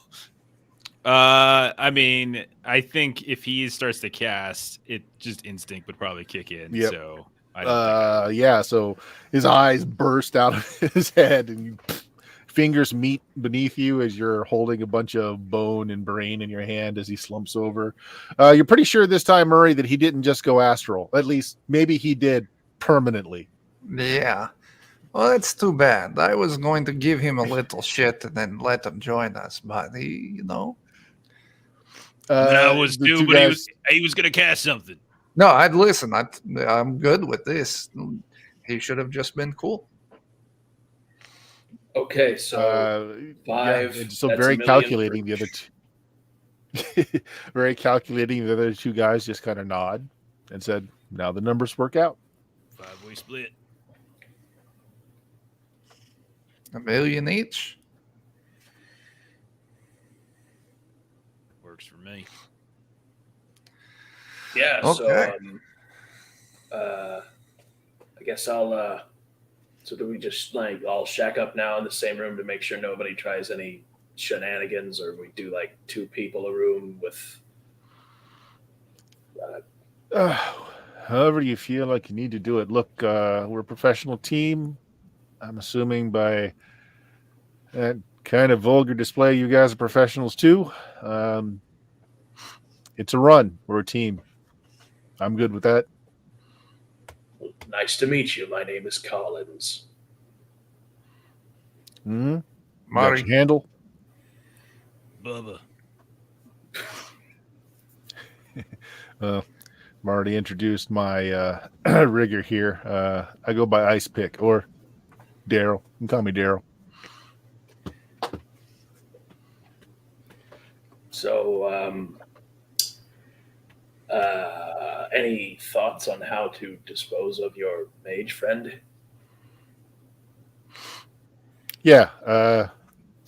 I mean, I think if he starts to cast, it just instinct would probably kick in. Yep. So I don't think Yeah, so his eyes burst out of his head and fingers meet beneath you as you're holding a bunch of bone and brain in your hand as he slumps over. You're pretty sure this time, Murray, that he didn't just go astral. At least maybe he did permanently. Yeah. Well, that's too bad. I was going to give him a little shit and then let him join us, but he. I was the too, two but guys- he was gonna cast something. No, I'd listen. I'm good with this. He should have just been cool. Okay, so 5. and so that's very a million calculating for the other each. two. Very calculating the other two guys just kind of nod and said, "Now the numbers work out." 5-way split. $1 million each. Works for me. Yeah, Okay. so I guess I'll so do we just all shack up now in the same room to make sure nobody tries any shenanigans, or we do like 2 people a room with However you feel like you need to do it. Look, we're a professional team. I'm assuming by that kind of vulgar display, you guys are professionals too. It's a run. We're a team. I'm good with that. nice to meet you. My name is Collins. Mm-hmm. Got Marty. your handle? Bubba. I'm already introduced my rigger here. I go by Ice Pick or Daryl. You can call me Daryl. So Any thoughts on how to dispose of your mage friend? Yeah,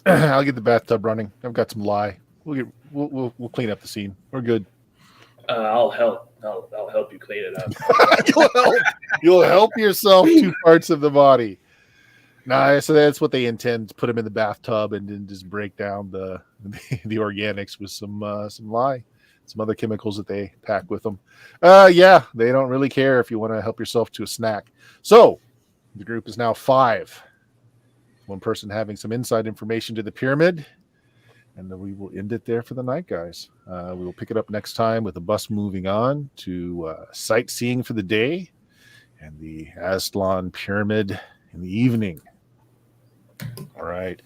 I'll get the bathtub running. I've got some lye. We'll clean up the scene. We're good. I'll help. I'll help you clean it up. You'll help yourself 2 parts of the body. Nah, so that's what they intend. Put them in the bathtub and then just break down the organics with some lye, some other chemicals that they pack with them. Yeah, they don't really care if you want to help yourself to a snack. So the group is now 5. One person having some inside information to the pyramid, and then we will end it there for the night, guys. We will pick it up next time with the bus moving on to sightseeing for the day and the Aslan pyramid in the evening. All right.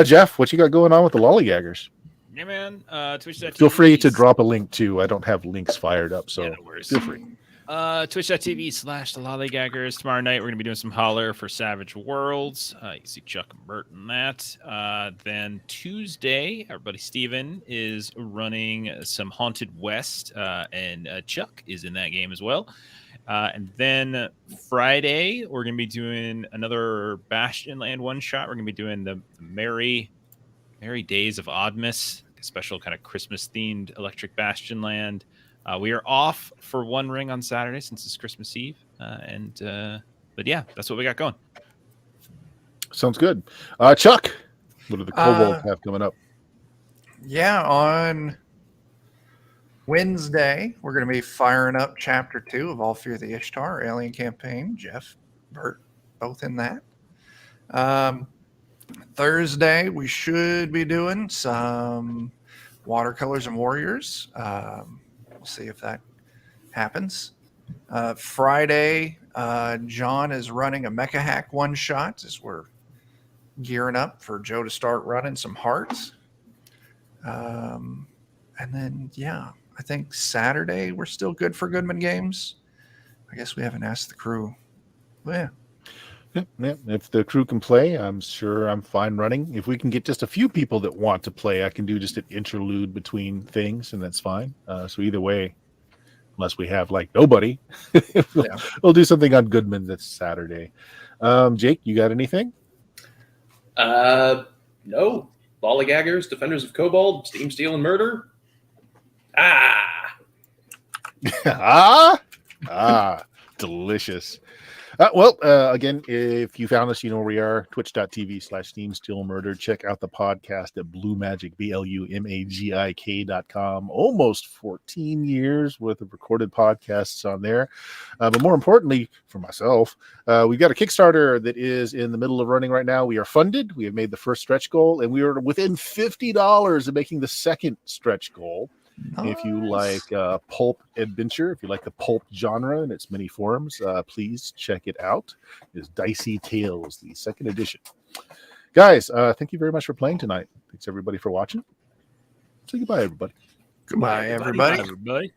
Jeff, what you got going on with the lollygaggers? Yeah, man. Twitch.tv. Feel free to drop a link too. I don't have links fired up, so Yeah, no worries. feel free. Twitch.tv/the lollygaggers. Tomorrow night, we're going to be doing some holler for Savage Worlds. You can see Chuck and Bert in that. Then Tuesday, our buddy Steven is running some Haunted West, and Chuck is in that game as well. And then Friday, we're going to be doing another Bastion Land one-shot. We're going to be doing the Merry Days of Oddmas, a special kind of Christmas-themed Electric Bastion Land. We are off for One Ring on Saturday since it's Christmas Eve. But yeah, that's what we got going. Sounds good. Chuck, what do the kobolds have coming up? Yeah, on Wednesday, we're going to be firing up Chapter 2 of All Fear the Ishtar Alien Campaign. Jeff, Bert, both in that. Thursday, we should be doing some Watercolors and Warriors. We'll see if that happens. Friday, John is running a Mecha Hack one-shot as we're gearing up for Joe to start running some hearts. And then, yeah, I think Saturday we're still good for Goodman Games. I guess we haven't asked the crew. Well, Yeah. If the crew can play, I'm sure I'm fine running. If we can get just a few people that want to play, I can do just an interlude between things, and that's fine. So either way, unless we have like nobody, we'll do something on Goodman that's Saturday. Jake, you got anything? No. Lollygaggers, Defenders of Kobold, Steam, Steal, and Murder. Delicious. Again, if you found us, you know where we are, twitch.tv/Steam Steal Murder. Check out the podcast at BlueMagic, BLUMAGIK.com. Almost 14 years worth of recorded podcasts on there. But more importantly, for myself, we've got a Kickstarter that is in the middle of running right now. We are funded. We have made the first stretch goal, and we are within $50 of making the second stretch goal. Nice. If you like pulp adventure, if you like the pulp genre in its many forms, please check it out. It's Dicey Tales, the second edition. Guys, thank you very much for playing tonight. Thanks everybody for watching. Say goodbye, everybody. Goodbye, everybody. Bye, everybody.